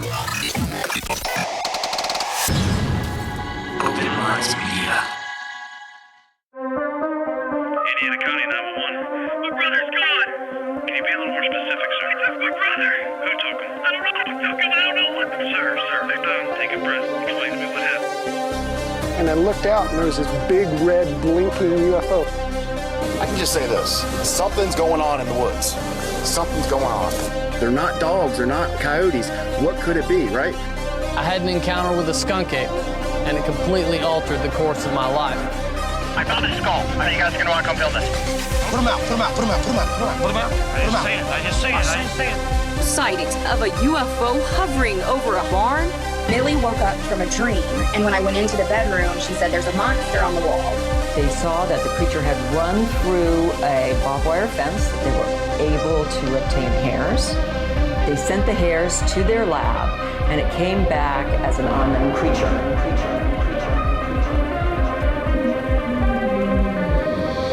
Indiana County 911. My brother's gone. Can you be a little more specific, sir? He took my brother. Who took him? I don't know who took him. I don't know what. Sir, take a breath. Explain to me what happened. And I looked out and there was this big red blinking UFO. I can just say this. Something's going on in the woods. Something's going on. They're not dogs, they're not coyotes. What could it be, right? I had an encounter with a skunk ape, and it completely altered the course of my life. I found a skull. Are you guys gonna want to come film this? Put him out. I just see it. Sightings of a UFO hovering over a barn. Millie woke up from a dream, and when I went into the bedroom, she said there's a monster on the wall. They saw that the creature had run through a barbed wire fence. They were able to obtain hairs. They sent the hairs to their lab, and it came back as an unknown creature.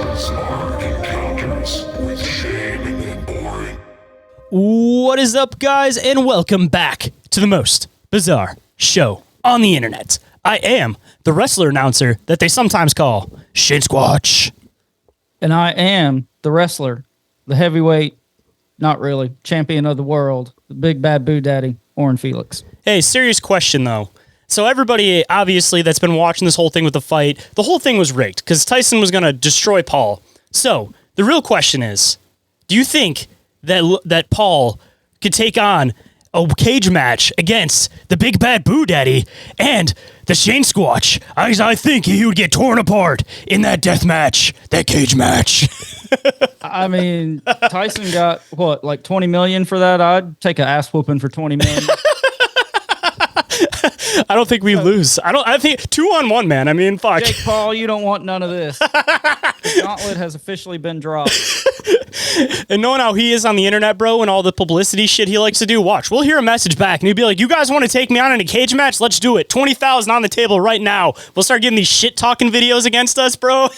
Bizarre Encounters with Shayn Orin. What is up, guys, and welcome back to the most bizarre show on the internet. I am the wrestler announcer that they sometimes call Shayn SQUATCH. And I am the wrestler, the heavyweight, not really, champion of the world, the big bad boo daddy, Orin Felix. Hey, serious question, though. So everybody, obviously, that's been watching this whole thing with the fight, the whole thing was rigged because Tyson was going to destroy Paul. So the real question is, do you think that Paul could take on a cage match against the big bad boo daddy and the Shayn SQUATCH? I think he would get torn apart in that death match, that cage match. I mean, Tyson got, what, like 20 million for that? I'd take an ass whooping for 20 million. I don't think we lose. I think 2-on-1, man. I mean, fuck. Jake Paul, you don't want none of this. The gauntlet has officially been dropped. And knowing how he is on the internet, bro, and all the publicity shit he likes to do, watch. We'll hear a message back, and he'd be like, you guys want to take me on in a cage match? Let's do it. 20,000 on the table right now. We'll start getting these shit-talking videos against us, bro.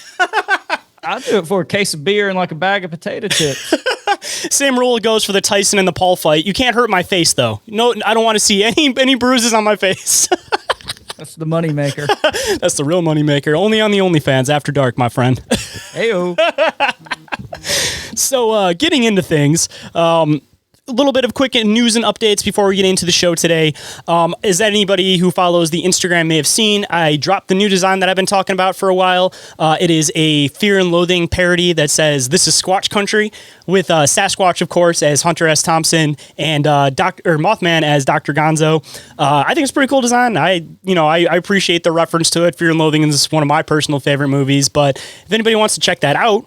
I'd do it for a case of beer and like a bag of potato chips. Same rule goes for the Tyson and the Paul fight. You can't hurt my face, though. No, I don't want to see any bruises on my face. That's the money maker. That's the real money maker. Only on the OnlyFans after dark, my friend. Heyo. So, getting into things, a little bit of quick news and updates before we get into the show today. As anybody who follows the Instagram may have seen, I dropped the new design that I've been talking about for a while. It is a Fear and Loathing parody that says, "This is Squatch Country," with Sasquatch, of course, as Hunter S. Thompson and Mothman as Dr. Gonzo. I think it's a pretty cool design. I appreciate the reference to it. Fear and Loathing is one of my personal favorite movies, but if anybody wants to check that out,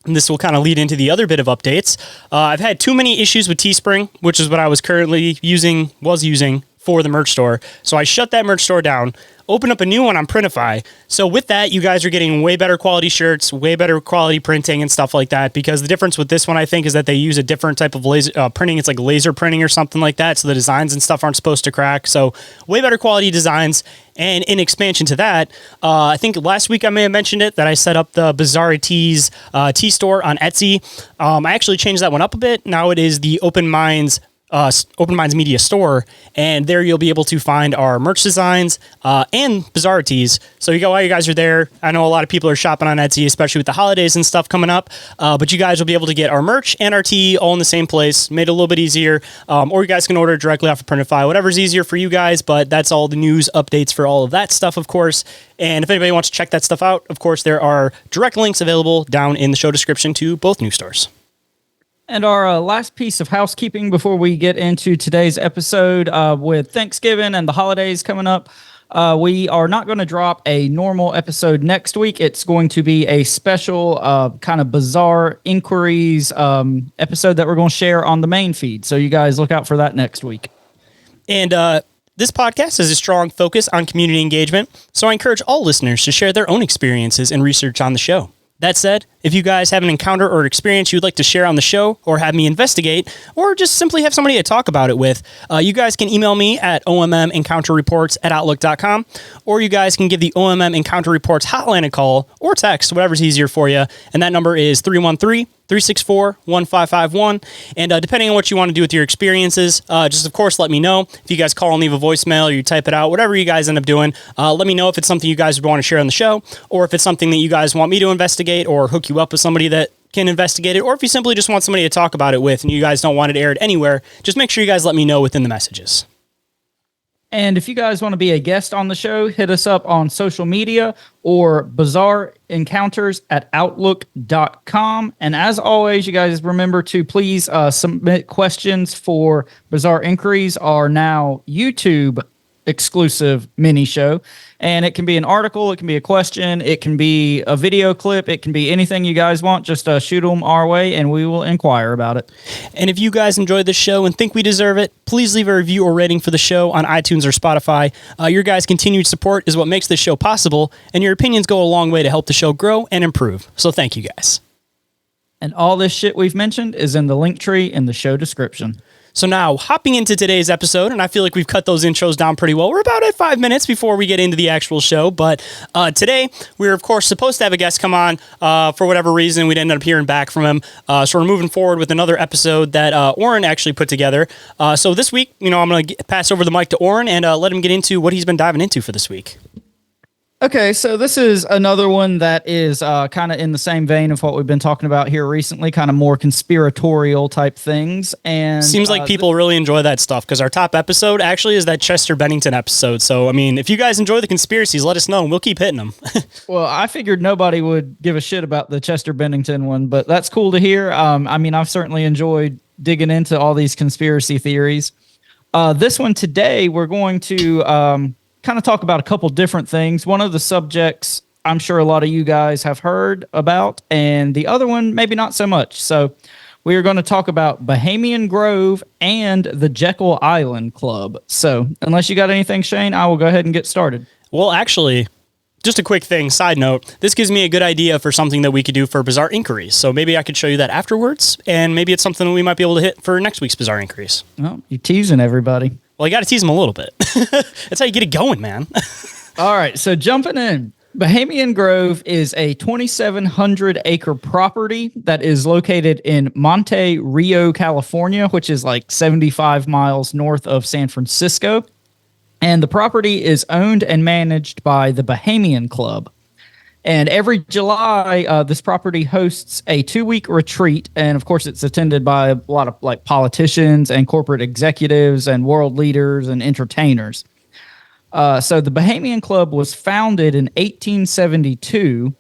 and this will kind of lead into the other bit of updates. I've had too many issues with Teespring, which is what I was currently using for the merch store. So I shut that merch store down, opened up a new one on Printify. So with that, you guys are getting way better quality shirts, way better quality printing and stuff like that. Because the difference with this one, I think, is that they use a different type of laser printing. It's like laser printing or something like that. So the designs and stuff aren't supposed to crack. So way better quality designs. And in expansion to that, I think last week I may have mentioned it, that I set up the Bizarre Tees tea store on Etsy. I actually changed that one up a bit. Now it is the Open Minds Media Store, and there you'll be able to find our merch designs and Bizarre Tees. So while you guys are there, I know a lot of people are shopping on Etsy, especially with the holidays and stuff coming up, but you guys will be able to get our merch and our tea all in the same place. Made it a little bit easier, or you guys can order it directly off of Printify, whatever's easier for you guys, but that's all the news updates for all of that stuff, of course. And if anybody wants to check that stuff out, of course, there are direct links available down in the show description to both news stores. And our last piece of housekeeping before we get into today's episode, with Thanksgiving and the holidays coming up, we are not going to drop a normal episode next week. It's going to be a special kind of bizarre inquiries episode that we're going to share on the main feed. So you guys look out for that next week. And this podcast has a strong focus on community engagement, so I encourage all listeners to share their own experiences and research on the show. That said, If you guys have an encounter or experience you'd like to share on the show or have me investigate, or just simply have somebody to talk about it with, you guys can email me at ommencounterreports@outlook.com, or you guys can give the OMM Encounter Reports hotline a call or text, whatever's easier for you. And that number is 313-364-1551. And depending on what you want to do with your experiences, just of course let me know. If you guys call and leave a voicemail or you type it out, whatever you guys end up doing, let me know if it's something you guys would want to share on the show, or if it's something that you guys want me to investigate or hook you up with somebody that can investigate it, or if you simply just want somebody to talk about it with and you guys don't want it aired anywhere, just make sure you guys let me know within the messages. And if you guys want to be a guest on the show, hit us up on social media or bizarreencounters@outlook.com. And as always, you guys remember to please submit questions for Bizarre Inquiries, our now YouTube exclusive mini show. And it can be an article, it can be a question, it can be a video clip, it can be anything you guys want. Just shoot them our way and we will inquire about it. And if you guys enjoyed this show and think we deserve it, please leave a review or rating for the show on iTunes or Spotify. Your guys' continued support is what makes this show possible, and your opinions go a long way to help the show grow and improve. So thank you guys. And all this shit we've mentioned is in the link tree in the show description. So now, hopping into today's episode, and I feel like we've cut those intros down pretty well. We're about at 5 minutes before we get into the actual show, but today, we're of course supposed to have a guest come on. For whatever reason, we didn't end up hearing back from him. So we're moving forward with another episode that Orin actually put together. So this week, I'm going to pass over the mic to Orin and let him get into what he's been diving into for this week. Okay, so this is another one that is kind of in the same vein of what we've been talking about here recently, kind of more conspiratorial type things. And seems like people really enjoy that stuff, because our top episode actually is that Chester Bennington episode. So, I mean, if you guys enjoy the conspiracies, let us know and we'll keep hitting them. Well, I figured nobody would give a shit about the Chester Bennington one, but that's cool to hear. I mean, I've certainly enjoyed digging into all these conspiracy theories. This one today, we're going to kind of talk about a couple different things. One of the subjects I'm sure a lot of you guys have heard about, and the other one maybe not so much. So we are going to talk about Bohemian Grove and the Jackyll Island Club. So unless you got anything, Shane, I will go ahead and get started. Well, actually, just a quick thing, side note, this gives me a good idea for something that we could do for Bizarre Inquiries. So maybe I could show you that afterwards, and maybe it's something that we might be able to hit for next week's Bizarre Inquiries. Well, you're teasing everybody. Well, you got to tease them a little bit. That's how you get it going, man. All right, so jumping in. Bohemian Grove is a 2,700-acre property that is located in Monte Rio, California, which is like 75 miles north of San Francisco. And the property is owned and managed by the Bohemian Club. And every July, this property hosts a 2-week retreat. And of course, it's attended by a lot of like politicians and corporate executives and world leaders and entertainers. So the Bohemian Club was founded in 1872.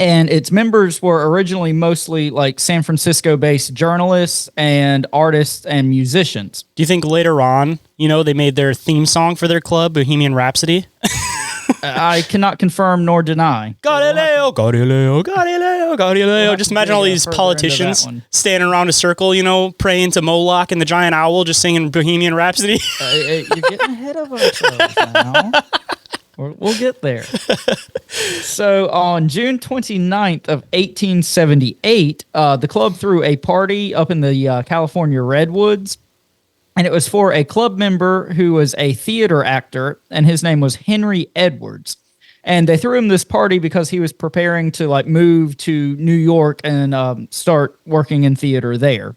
And its members were originally mostly like San Francisco-based journalists and artists and musicians. Do you think later on, they made their theme song for their club, Bohemian Rhapsody? I cannot confirm nor deny. Galileo, Galileo, Galileo, Galileo. Just imagine all these politicians standing around a circle, praying to Moloch and the giant owl, just singing Bohemian Rhapsody. You're getting ahead of ourselves now. We'll get there. So on June 29th of 1878, the club threw a party up in the California Redwoods. And it was for a club member who was a theater actor, and his name was Henry Edwards. And they threw him this party because he was preparing to like move to New York and start working in theater there.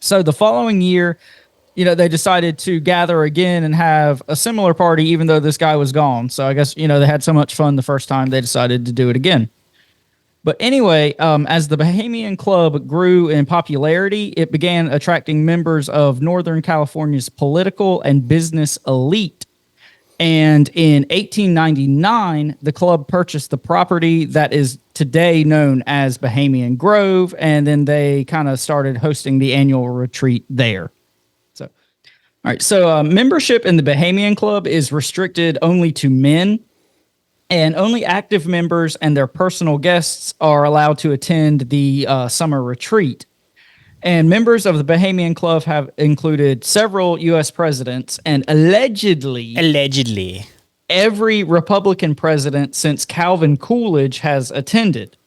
So the following year, they decided to gather again and have a similar party, even though this guy was gone. So I guess, they had so much fun the first time, they decided to do it again. But anyway, as the Bohemian Club grew in popularity, it began attracting members of Northern California's political and business elite. And in 1899, the club purchased the property that is today known as Bohemian Grove, and then they kind of started hosting the annual retreat there. So, all right. So membership in the Bohemian Club is restricted only to men. And only active members and their personal guests are allowed to attend the summer retreat. And members of the Bohemian Club have included several U.S. presidents and allegedly, every Republican president since Calvin Coolidge has attended.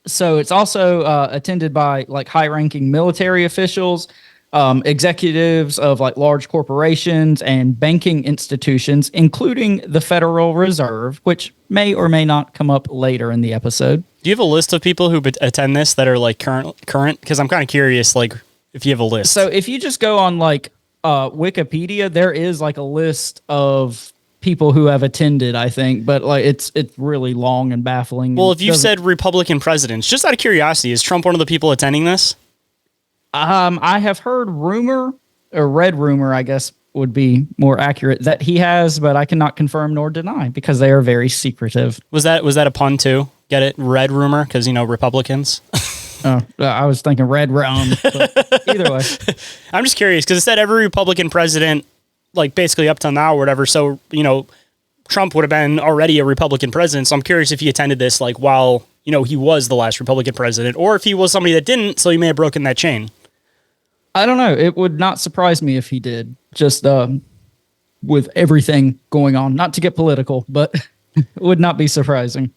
So it's also attended by like high-ranking military officials, executives of like large corporations and banking institutions, including the Federal Reserve, which may or may not come up later in the episode. Do you have a list of people who attend this that are like current? Because I'm kind of curious, like if you have a list. So if you just go on like Wikipedia, there is like a list of people who have attended, I think, but like it's really long and baffling. Well, if you said Republican presidents, just out of curiosity, is Trump one of the people attending this? I have heard rumor, or read rumor, I guess would be more accurate, that he has, but I cannot confirm nor deny because they are very secretive. Was that a pun too? Get it? Red rumor, because Republicans. I was thinking red rum, but either way. I'm just curious because it said every Republican president, like basically up till now or whatever. So, Trump would have been already a Republican president. So I'm curious if he attended this like while, he was the last Republican president, or if he was somebody that didn't, so he may have broken that chain. I don't know. It would not surprise me if he did, just with everything going on. Not to get political, but it would not be surprising.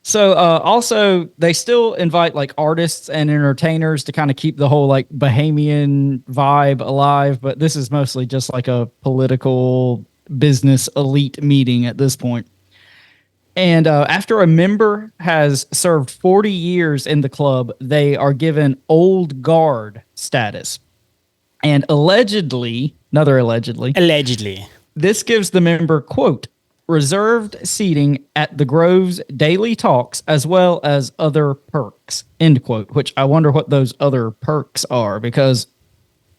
So also, they still invite like artists and entertainers to kind of keep the whole like Bohemian vibe alive. But this is mostly just like a political business elite meeting at this point. And after a member has served 40 years in the club, they are given old guard status. And allegedly, this gives the member, quote, reserved seating at the Grove's daily talks as well as other perks, end quote, which I wonder what those other perks are, because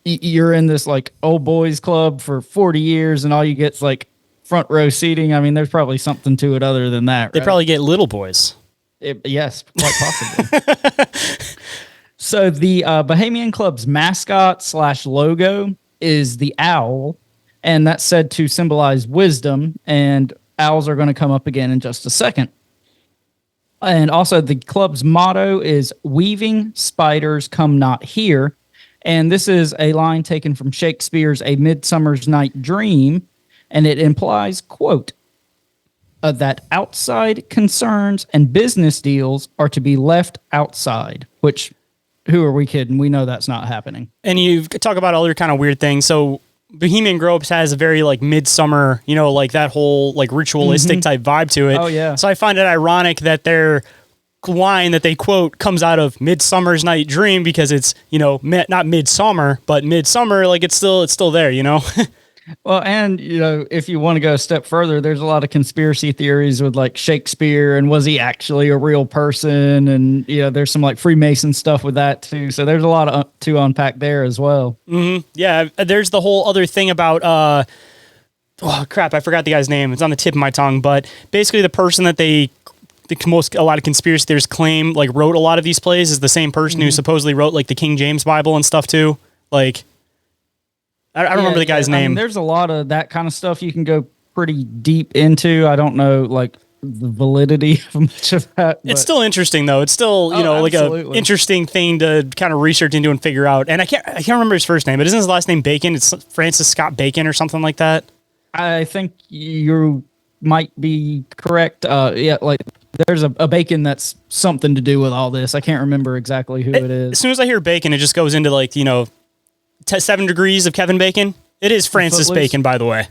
you're in this like old boys club for 40 years and all you get's like front row seating. I mean, there's probably something to it other than that. They probably get little boys. Yes, quite possibly. So the Bohemian Club's mascot / logo is the owl, and that's said to symbolize wisdom, and owls are going to come up again in just a second. And also the club's motto is "Weaving spiders come not here," and this is a line taken from Shakespeare's A Midsummer's Night Dream, and it implies, quote, that outside concerns and business deals are to be left outside, which, who are we kidding? We know that's not happening. And you talk about other kind of weird things. So Bohemian Grove has a very like midsummer, like that whole like ritualistic type vibe to it. Oh, yeah. So I find it ironic that their line that they quote comes out of Midsummer's Night Dream, because it's, not midsummer, but midsummer, like it's still there, Well, and, if you want to go a step further, there's a lot of conspiracy theories with like Shakespeare and was he actually a real person? And, there's some like Freemason stuff with that too. So there's a lot to unpack there as well. Mm-hmm. Yeah. There's the whole other thing about, oh crap, I forgot the guy's name. It's on the tip of my tongue, but basically the person that a lot of conspiracy theorists claim like wrote a lot of these plays is the same person who supposedly wrote like the King James Bible and stuff too. Like, I don't remember the guy's name. I mean, there's a lot of that kind of stuff you can go pretty deep into. I don't know, like, the validity of much of that. It's still interesting, though. It's still, like a interesting thing to kind of research into and figure out. And I can't remember his first name, but isn't his last name Bacon? It's Francis Scott Bacon or something like that. I think you might be correct. Yeah, like there's a Bacon that's something to do with all this. I can't remember exactly who it is. As soon as I hear Bacon, it just goes into like, 7 degrees of Kevin Bacon. It is Francis Bacon, by the way.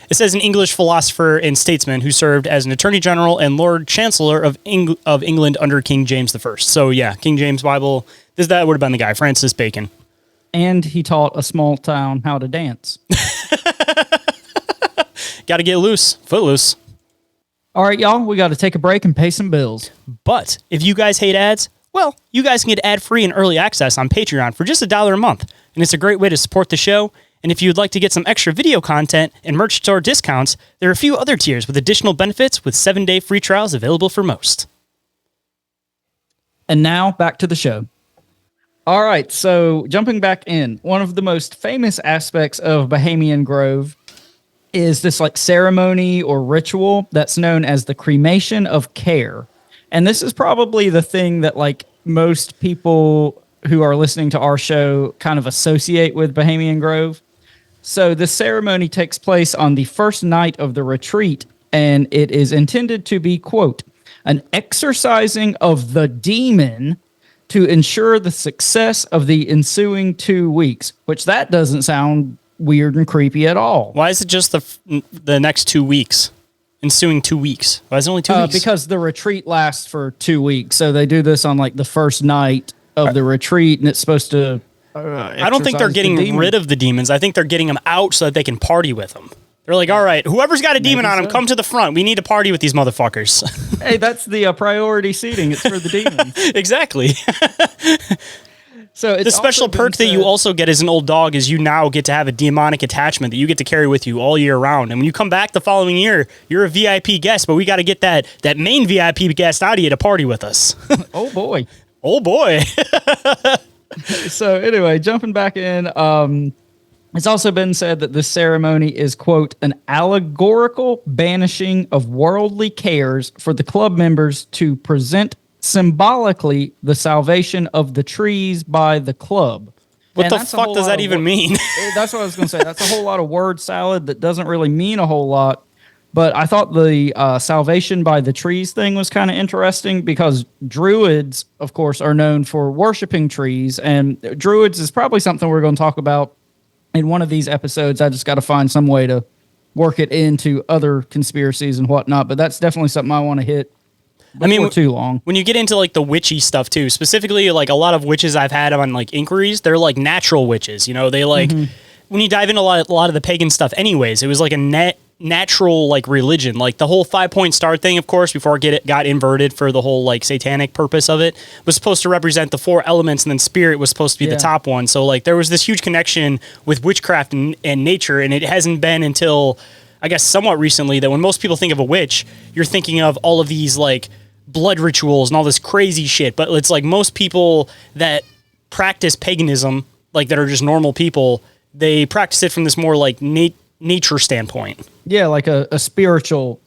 It says an English philosopher and statesman who served as an attorney general and Lord Chancellor of England under King James I. So yeah, King James Bible. That would have been the guy, Francis Bacon. And he taught a small town how to dance. Got to get loose, footloose. All right, y'all, we got to take a break and pay some bills. But if you guys hate ads, well, you guys can get ad-free and early access on Patreon for just $1 a month. And it's a great way to support the show. And if you'd like to get some extra video content and merch store discounts, there are a few other tiers with additional benefits with 7-day free trials available for most. And now, back to the show. All right, so jumping back in, one of the most famous aspects of Bohemian Grove is this like ceremony or ritual that's known as the cremation of care. And this is probably the thing that like most people who are listening to our show kind of associate with Bohemian Grove. So the ceremony takes place on the first night of the retreat, and it is intended to be, quote, an exorcising of the demon to ensure the success of the ensuing 2 weeks, which that doesn't sound weird and creepy at all. Why is it just the next 2 weeks? Ensuing 2 weeks. Why is it only 2 weeks? Because the retreat lasts for 2 weeks. So they do this on like the first night of the retreat, and it's supposed to. I don't think they're getting rid of the demons. I think they're getting them out so that they can party with them. They're like, all right, whoever's got a demon on him, come to the front. We need to party with these motherfuckers. Hey, that's the priority seating. It's for the demons. Exactly. So it's the special perk that you also get as an old dog is you now get to have a demonic attachment that you get to carry with you all year round. And when you come back the following year, you're a VIP guest, but we got to get that main VIP guest out of you to party with us. Oh, boy. Oh, boy. So anyway, jumping back in, it's also been said that this ceremony is, quote, an allegorical banishing of worldly cares for the club members to present symbolically the salvation of the trees by the club. What the fuck does that even mean? That's what I was going to say. That's a whole lot of word salad that doesn't really mean a whole lot. But I thought the salvation by the trees thing was kind of interesting because druids, of course, are known for worshiping trees. And druids is probably something we're going to talk about in one of these episodes. I just got to find some way to work it into other conspiracies and whatnot. But that's definitely something I want to hit. I mean, too long. When you get into like the witchy stuff too, specifically like a lot of witches I've had on like inquiries, they're like natural witches. You know, they like when you dive into a lot of the pagan stuff. Anyways, it was like a natural like religion, like the whole 5-point star thing. Of course, before it got inverted for the whole like satanic purpose of it, was supposed to represent the 4 elements, and then spirit was supposed to be the top one. So like there was this huge connection with witchcraft and nature, and it hasn't been until I guess somewhat recently that when most people think of a witch, you're thinking of all of these like blood rituals and all this crazy shit. But it's like most people that practice paganism, like that are just normal people, they practice it from this more like nature standpoint. Yeah, like a spiritual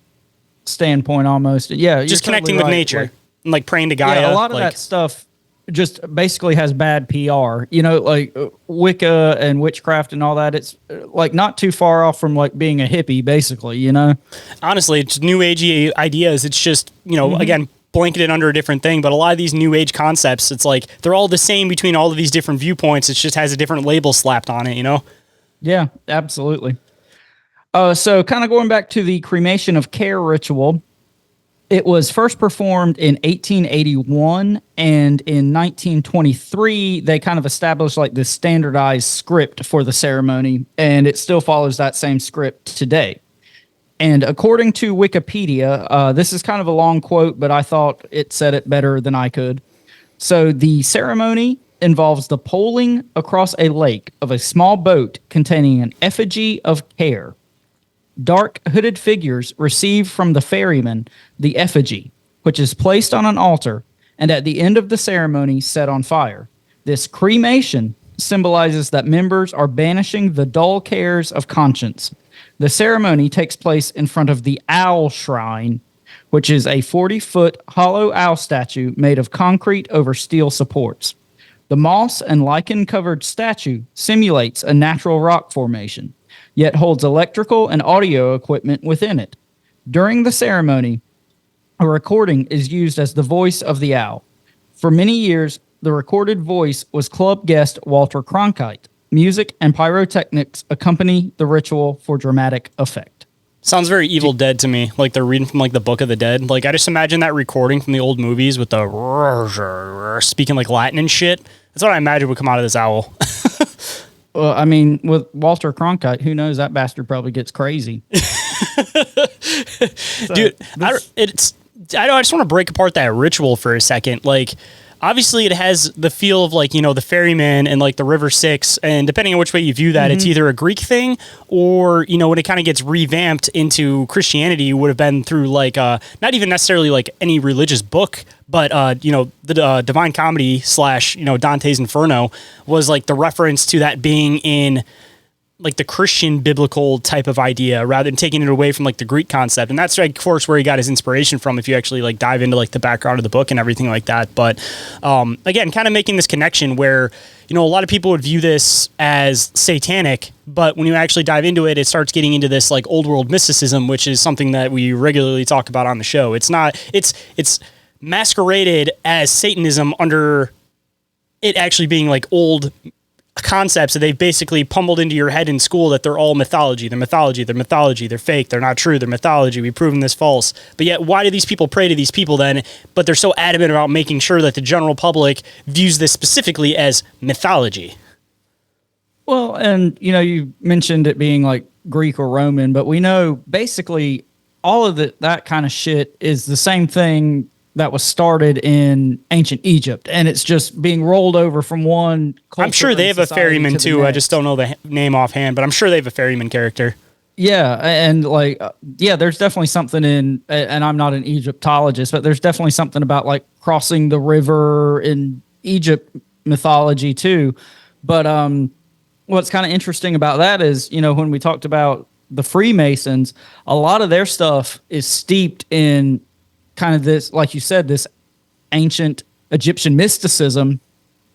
standpoint almost. Yeah, just connecting with nature, and like praying to Gaia. Yeah, a lot of that stuff just basically has bad PR. You know, like Wicca and witchcraft and all that. It's like not too far off from like being a hippie, basically. You know, honestly, it's new agey ideas. It's just again blanketed under a different thing. But a lot of these new age concepts, it's like they're all the same between all of these different viewpoints. It just has a different label slapped on it. You know? Yeah, absolutely. So kind of going back to the cremation of care ritual, it was first performed in 1881, and in 1923, they kind of established like this standardized script for the ceremony, and it still follows that same script today. And according to Wikipedia, this is kind of a long quote, but I thought it said it better than I could. So the ceremony involves the poling across a lake of a small boat containing an effigy of care. Dark hooded figures receive from the ferryman the effigy, which is placed on an altar and at the end of the ceremony set on fire. This cremation symbolizes that members are banishing the dull cares of conscience. The ceremony takes place in front of the Owl Shrine, which is a 40-foot hollow owl statue made of concrete over steel supports. The moss and lichen-covered statue simulates a natural rock formation, yet holds electrical and audio equipment within it. During the ceremony, a recording is used as the voice of the owl. For many years, the recorded voice was club guest Walter Cronkite. Music and pyrotechnics accompany the ritual for dramatic effect. Sounds very Evil Dead to me, like they're reading from like the Book of the Dead. Like I just imagine that recording from the old movies with the speaking like Latin and shit. That's what I imagine would come out of this owl. Well, I mean, with Walter Cronkite, who knows? That bastard probably gets crazy. Dude, I just want to break apart that ritual for a second. Like, obviously, it has the feel of like the ferryman and like the River Styx, and depending on which way you view that, it's either a Greek thing or when it kind of gets revamped into Christianity, would have been through like not even necessarily like any religious book, but the Divine Comedy / Dante's Inferno was like the reference to that being in like the Christian biblical type of idea rather than taking it away from like the Greek concept. And that's like, of course, where he got his inspiration from if you actually like dive into like the background of the book and everything like that. But again, kind of making this connection where, you know, a lot of people would view this as satanic, but when you actually dive into it, it starts getting into this like old world mysticism, which is something that we regularly talk about on the show. It's not, it's masqueraded as Satanism under it actually being like old concepts that they've basically pummeled into your head in school that they're all mythology. They're mythology. They're mythology. They're fake. They're not true. They're mythology. We've proven this false. But yet, why do these people pray to these people then? But they're so adamant about making sure that the general public views this specifically as mythology. Well, and you know, you mentioned it being like Greek or Roman, but we know basically all of that kind of shit is the same thing that was started in ancient Egypt, and it's just being rolled over from one culture. I'm sure they have a ferryman too. I just don't know the name offhand, but I'm sure they have a ferryman character. Yeah, and like, yeah, there's definitely something in, and I'm not an Egyptologist, but there's definitely something about like crossing the river in Egypt mythology too. But what's kind of interesting about that is, you know, when we talked about the Freemasons, a lot of their stuff is steeped in kind of this, like you said, this ancient Egyptian mysticism.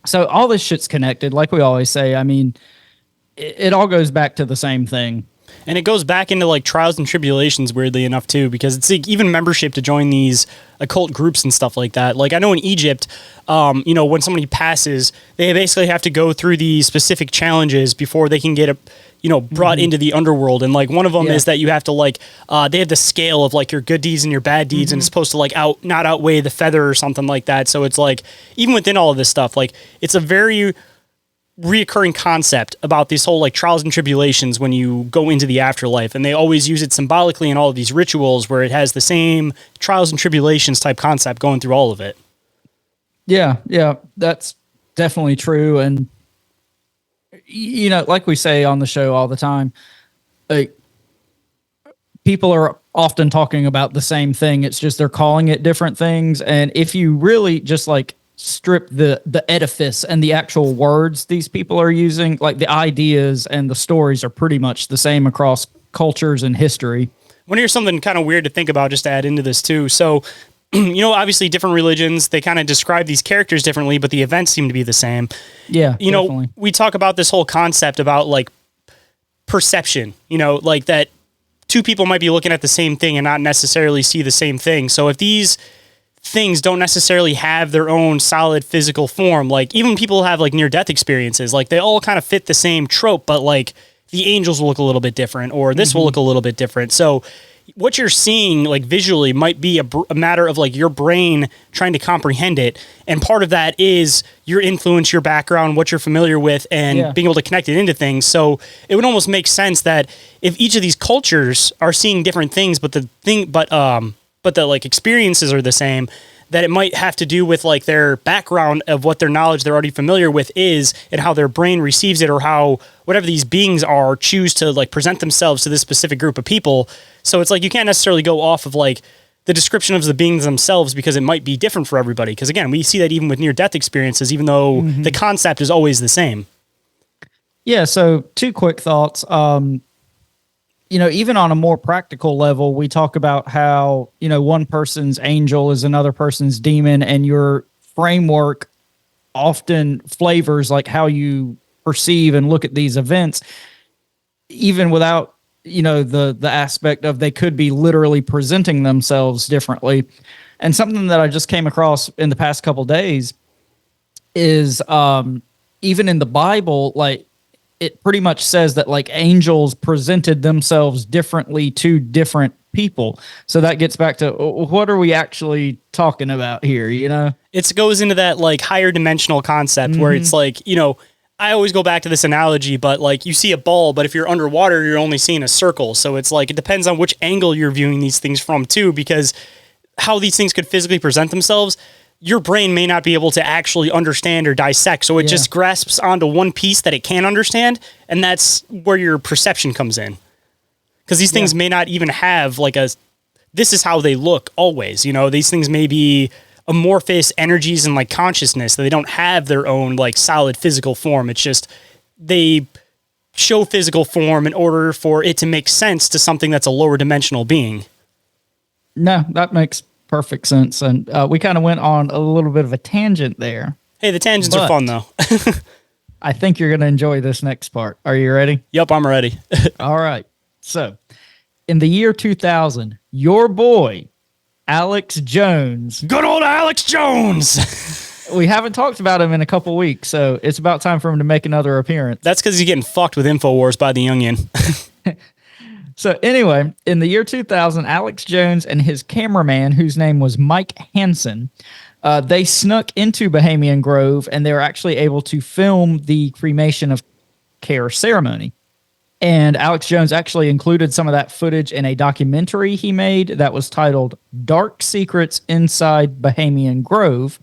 So all this shit's connected, like we always say. I mean, it all goes back to the same thing. And it goes back into like trials and tribulations, weirdly enough, too, because it's like even membership to join these occult groups and stuff like that. Like I know in Egypt, you know, when somebody passes, they basically have to go through these specific challenges before they can get brought into the underworld. And like one of them is that you have to like, they have the scale of like your good deeds and your bad deeds, and it's supposed to like not outweigh the feather or something like that. So it's like, even within all of this stuff, like it's a very reoccurring concept about these whole like trials and tribulations when you go into the afterlife, and they always use it symbolically in all of these rituals where it has the same trials and tribulations type concept going through all of it. Yeah, that's definitely true. And you know, like we say on the show all the time, like people are often talking about the same thing. It's just they're calling it different things. And if you really just like strip the edifice and the actual words these people are using, like the ideas and the stories are pretty much the same across cultures and history. When here's something kind of weird to think about, just to add into this too. So, you know, obviously different religions, they kind of describe these characters differently, but the events seem to be the same. Yeah, you know, we talk about this whole concept about like perception, you know, like that two people might be looking at the same thing and not necessarily see the same thing. So if these things don't necessarily have their own solid physical form, like even people have like near-death experiences, like they all kind of fit the same trope, but like the angels will look a little bit different, or this will look a little bit different. So what you're seeing like visually might be a matter of like your brain trying to comprehend it, and part of that is your influence, your background, what you're familiar with, and being able to connect it into things. So it would almost make sense that if each of these cultures are seeing different things, but the like experiences are the same, that it might have to do with like their background of what their knowledge they're already familiar with is, and how their brain receives it, or how whatever these beings are choose to like present themselves to this specific group of people. So it's like you can't necessarily go off of like the description of the beings themselves, because it might be different for everybody. Because again, we see that even with near-death experiences, even though the concept is always the same. Yeah, so two quick thoughts. You know, even on a more practical level, we talk about how, you know, one person's angel is another person's demon, and your framework often flavors like how you perceive and look at these events, even without, you know, the aspect of they could be literally presenting themselves differently. And something that I just came across in the past couple days is even in the Bible, like, it pretty much says that like angels presented themselves differently to different people. So that gets back to what are we actually talking about here? You know, it goes into that like higher dimensional concept where it's like, you know, I always go back to this analogy, but like you see a ball, but if you're underwater, you're only seeing a circle. So it's like, it depends on which angle you're viewing these things from too, because how these things could physically present themselves, your brain may not be able to actually understand or dissect. So it just grasps onto one piece that it can understand. And that's where your perception comes in. Because these things may not even have like this is how they look always. You know, these things may be amorphous energies and like consciousness, that they don't have their own like solid physical form. It's just, they show physical form in order for it to make sense to something that's a lower dimensional being. No, that makes perfect sense. And we kind of went on a little bit of a tangent there. Hey, the tangents are fun, though. I think you're going to enjoy this next part. Are you ready? Yep, I'm ready. All right. So, in the year 2000, your boy, Alex Jones. Good old Alex Jones! We haven't talked about him in a couple weeks, so it's about time for him to make another appearance. That's because he's getting fucked with InfoWars by the Onion. So anyway, in the year 2000, Alex Jones and his cameraman, whose name was Mike Hansen, they snuck into Bohemian Grove, and they were actually able to film the cremation of care ceremony. And Alex Jones actually included some of that footage in a documentary he made that was titled Dark Secrets Inside Bohemian Grove.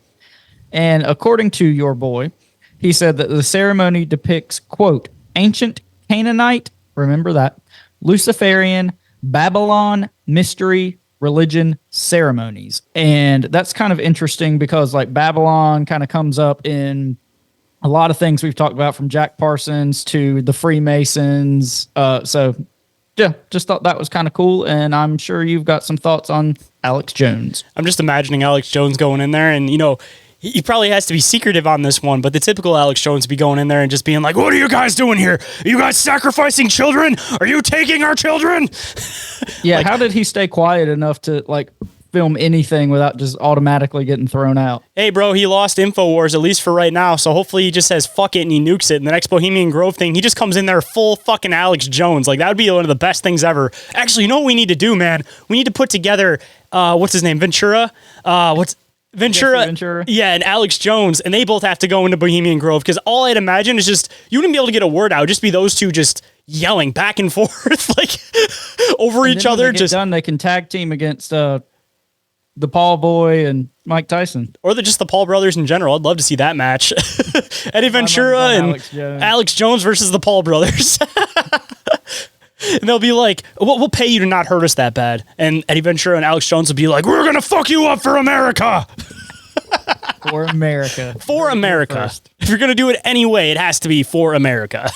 And according to your boy, he said that the ceremony depicts, quote, ancient Canaanite, remember that, Luciferian, Babylon, mystery, religion, ceremonies. And that's kind of interesting because like Babylon kind of comes up in a lot of things we've talked about, from Jack Parsons to the Freemasons. So yeah, just thought that was kind of cool. And I'm sure you've got some thoughts on Alex Jones. I'm just imagining Alex Jones going in there and, he probably has to be secretive on this one, but the typical Alex Jones would be going in there and just being like, what are you guys doing here? Are you guys sacrificing children? Are you taking our children? Yeah, like, how did he stay quiet enough to film anything without just automatically getting thrown out? Hey, bro, he lost InfoWars, at least for right now, so hopefully he just says fuck it and he nukes it. And the next Bohemian Grove thing, he just comes in there full fucking Alex Jones. Like, that would be one of the best things ever. Actually, you know what we need to do, man? We need to put together, what's his name, Ventura? Ventura, yeah, and Alex Jones, and they both have to go into Bohemian Grove, because all I'd imagine is just, you wouldn't be able to get a word out. It'd just be those two just yelling back and forth, like, over each other. When they get done, they can tag team against the Paul Boy and Mike Tyson. Or just the Paul brothers in general. I'd love to see that match. Eddie Ventura and Alex Jones versus the Paul brothers. And they'll be like, we'll pay you to not hurt us that bad. And Eddie Ventura and Alex Jones will be like, we're going to fuck you up for America. For America. For America. If you're going to do it anyway, it has to be for America.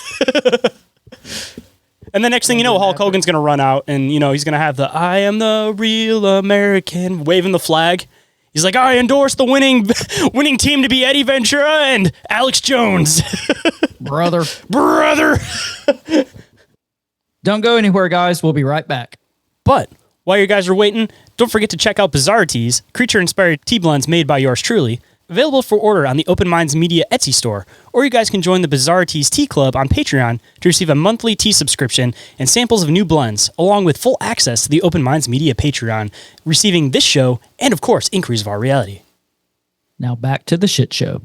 And the next thing you know, Hulk Hogan's going to run out and, he's going to have the I am the real American waving the flag. He's like, I endorse the winning team to be Eddie Ventura and Alex Jones. Brother. Don't go anywhere, guys. We'll be right back. But while you guys are waiting, don't forget to check out Bizarre Tees, creature-inspired tea blends made by yours truly. Available for order on the Open Minds Media Etsy store, or you guys can join the Bizarre Tees Tea Club on Patreon to receive a monthly tea subscription and samples of new blends, along with full access to the Open Minds Media Patreon, receiving this show and, of course, Inquiries of Our Reality. Now back to the shit show.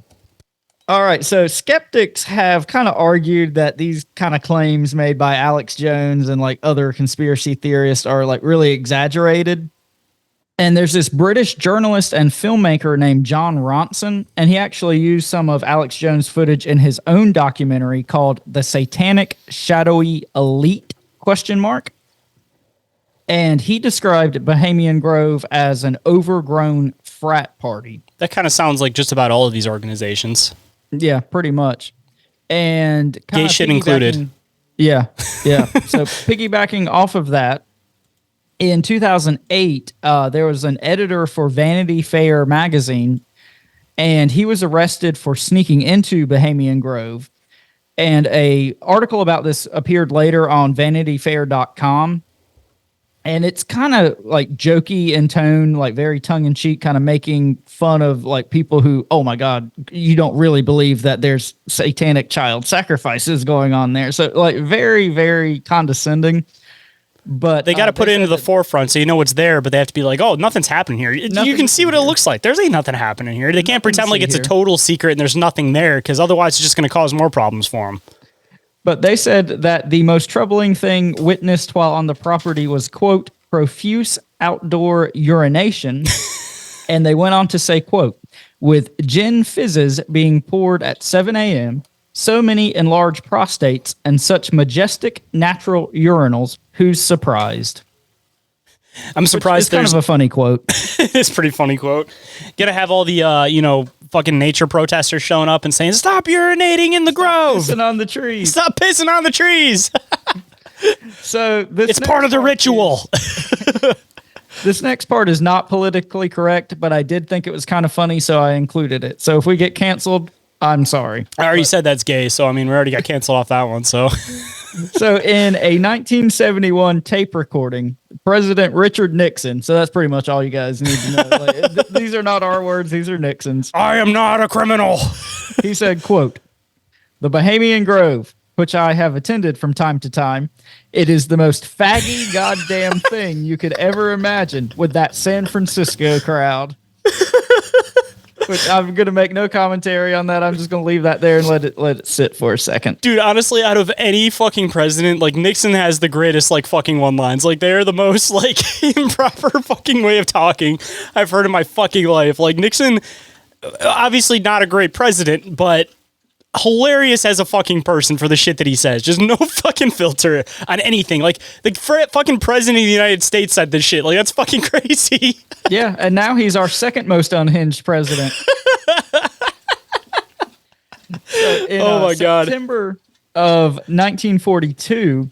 All right, so skeptics have kind of argued that these kind of claims made by Alex Jones and other conspiracy theorists are really exaggerated. And there's this British journalist and filmmaker named John Ronson, and he actually used some of Alex Jones' footage in his own documentary called The Satanic Shadowy Elite ? And he described Bohemian Grove as an overgrown frat party. That kind of sounds like just about all of these organizations. Yeah, pretty much. And gay shit included. Yeah. So piggybacking off of that, in 2008, there was an editor for Vanity Fair magazine, and he was arrested for sneaking into Bohemian Grove. And a article about this appeared later on VanityFair.com. And it's kind of jokey in tone, very tongue-in-cheek, kind of making fun of people who, oh my God, you don't really believe that there's satanic child sacrifices going on there. So very, very condescending. But they got to put it into the forefront so you know what's there, but they have to be like, oh, nothing's happening here. You can see what it looks like. There's ain't nothing happening here. They can't pretend like it's a total secret and there's nothing there, because otherwise it's just going to cause more problems for them. But they said that the most troubling thing witnessed while on the property was, quote, profuse outdoor urination. And they went on to say, quote, with gin fizzes being poured at 7 a.m., so many enlarged prostates and such majestic natural urinals, who's surprised? I'm surprised. It's kind of a funny quote. It's a pretty funny quote. Gotta have all the, fucking nature protesters showing up and saying, "Stop urinating in the grove! Pissing on the trees! Stop pissing on the trees!" So this it's part of the ritual. This next part is not politically correct, but I did think it was kind of funny, so I included it. So if we get canceled, I'm sorry. I already said that's gay, so I mean, we already got canceled off that one. So, so in a 1971 tape recording, President Richard Nixon. So that's pretty much all you guys need to know. Like, these are not our words; these are Nixon's. I am not a criminal. He said, "Quote: The Bohemian Grove, which I have attended from time to time. It is the most faggy goddamn thing you could ever imagine with that San Francisco crowd." Which I'm going to make no commentary on that. I'm just going to leave that there and let it sit for a second. Dude, honestly, out of any fucking president, like, Nixon has the greatest, like, fucking one-lines. Like, they're the most, like, improper fucking way of talking I've heard in my fucking life. Like, Nixon, obviously not a great president, but hilarious as a fucking person for the shit that he says. Just no fucking filter on anything. Like, the fucking president of the United States said this shit. Like, that's fucking crazy. Yeah, and now he's our second most unhinged president. So in, oh my God. September of 1942,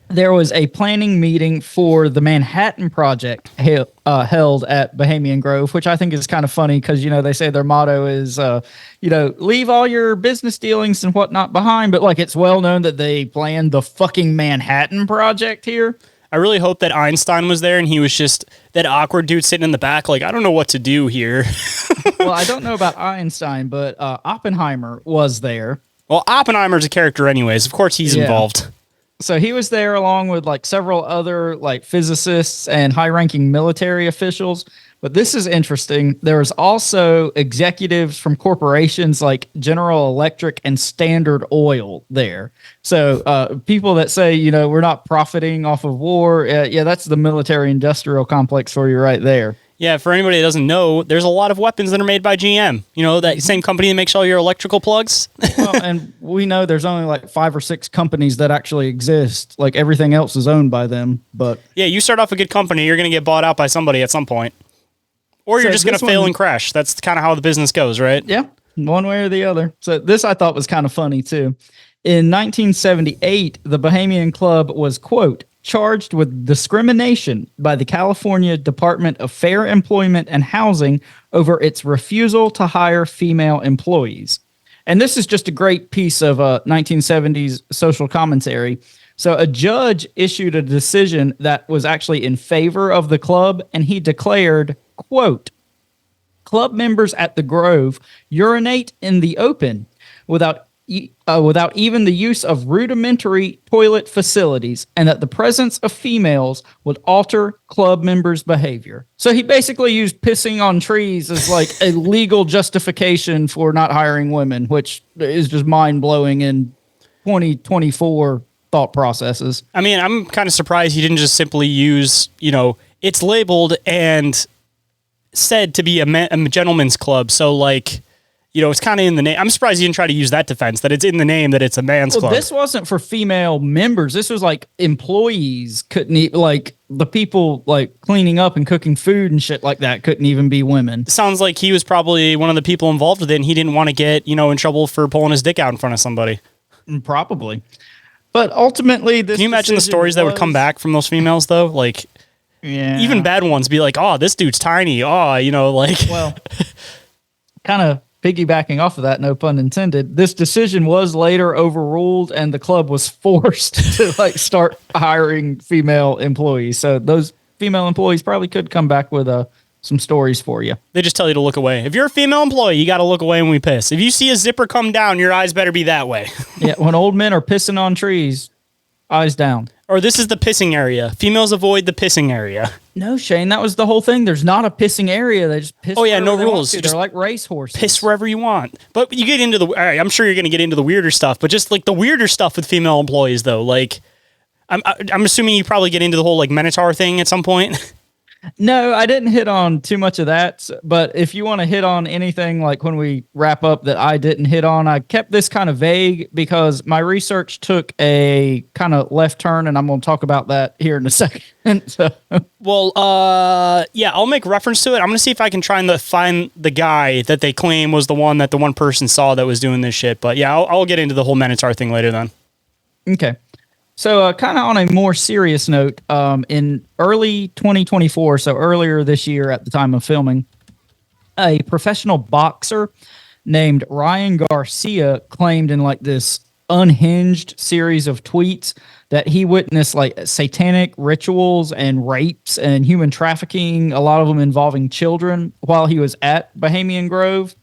there was a planning meeting for the Manhattan Project held at Bohemian Grove, which I think is kind of funny because, you know, they say their motto is, you know, leave all your business dealings and whatnot behind. But, like, it's well known that they planned the fucking Manhattan Project here. I really hope that Einstein was there and he was just that awkward dude sitting in the back like, I don't know what to do here. Well, I don't know about Einstein, but Oppenheimer was there. Well, Oppenheimer's a character anyways. Of course he's involved. So he was there along with like several other like physicists and high-ranking military officials. But this is interesting. There was also executives from corporations like General Electric and Standard Oil there. So people that say, you know, we're not profiting off of war. Yeah, that's the military-industrial complex for you right there. Yeah, for anybody that doesn't know, there's a lot of weapons that are made by GM. You know, that same company that makes all your electrical plugs. Well, and we know there's only like 5 or 6 companies that actually exist. Like everything else is owned by them. But yeah, you start off a good company, you're going to get bought out by somebody at some point. Or you're just going to fail and crash. That's kind of how the business goes, right? Yeah, one way or the other. So this I thought was kind of funny, too. In 1978, the Bohemian Club was, quote, charged with discrimination by the California Department of Fair Employment and Housing over its refusal to hire female employees. And this is just a great piece of 1970s social commentary. So a judge issued a decision that was actually in favor of the club, and he declared, quote, club members at the Grove urinate in the open without even the use of rudimentary toilet facilities, and that the presence of females would alter club members' behavior. So he basically used pissing on trees as like a legal justification for not hiring women, which is just mind-blowing in 2024 thought processes. I mean, I'm kind of surprised he didn't just simply use, you know, it's labeled and said to be a gentleman's club. So, like, you know, it's kind of in the name. I'm surprised he didn't try to use that defense, that it's in the name, that it's a man's club. This wasn't for female members. This was like employees couldn't eat, like the people like cleaning up and cooking food and shit like that couldn't even be women. Sounds like he was probably one of the people involved with it, and he didn't want to get, you know, in trouble for pulling his dick out in front of somebody. Probably. But ultimately, this. Can you imagine the stories that would come back from those females, though? Like, yeah, even bad ones be like, oh, this dude's tiny. Oh, you know, like. Well, kind of piggybacking off of that, no pun intended, this decision was later overruled and the club was forced to like start hiring female employees. So those female employees probably could come back with some stories for you. They just tell you to look away. If you're a female employee, you got to look away when we piss. If you see a zipper come down, your eyes better be that way. Yeah, when old men are pissing on trees, eyes down. Or this is the pissing area. Females avoid the pissing area. No, Shane, that was the whole thing. There's not a pissing area. They just piss. Oh yeah, no rules. They're like race horses. Piss wherever you want. But you get into the. All right, I'm sure you're going to get into the weirder stuff. But just like the weirder stuff with female employees, though, like I'm assuming you probably get into the whole like Minotaur thing at some point. No, I didn't hit on too much of that. But if you want to hit on anything like when we wrap up that I didn't hit on, I kept this kind of vague because my research took a kind of left turn, and I'm going to talk about that here in a second. So. Well, yeah, I'll make reference to it. I'm going to see if I can try and find the guy that they claim was the one that the one person saw that was doing this shit. But yeah, I'll get into the whole Minotaur thing later then. Okay. So kind of on a more serious note, in early 2024, so earlier this year at the time of filming, a professional boxer named Ryan Garcia claimed in like this unhinged series of tweets that he witnessed like satanic rituals and rapes and human trafficking, a lot of them involving children, while he was at Bohemian Grove.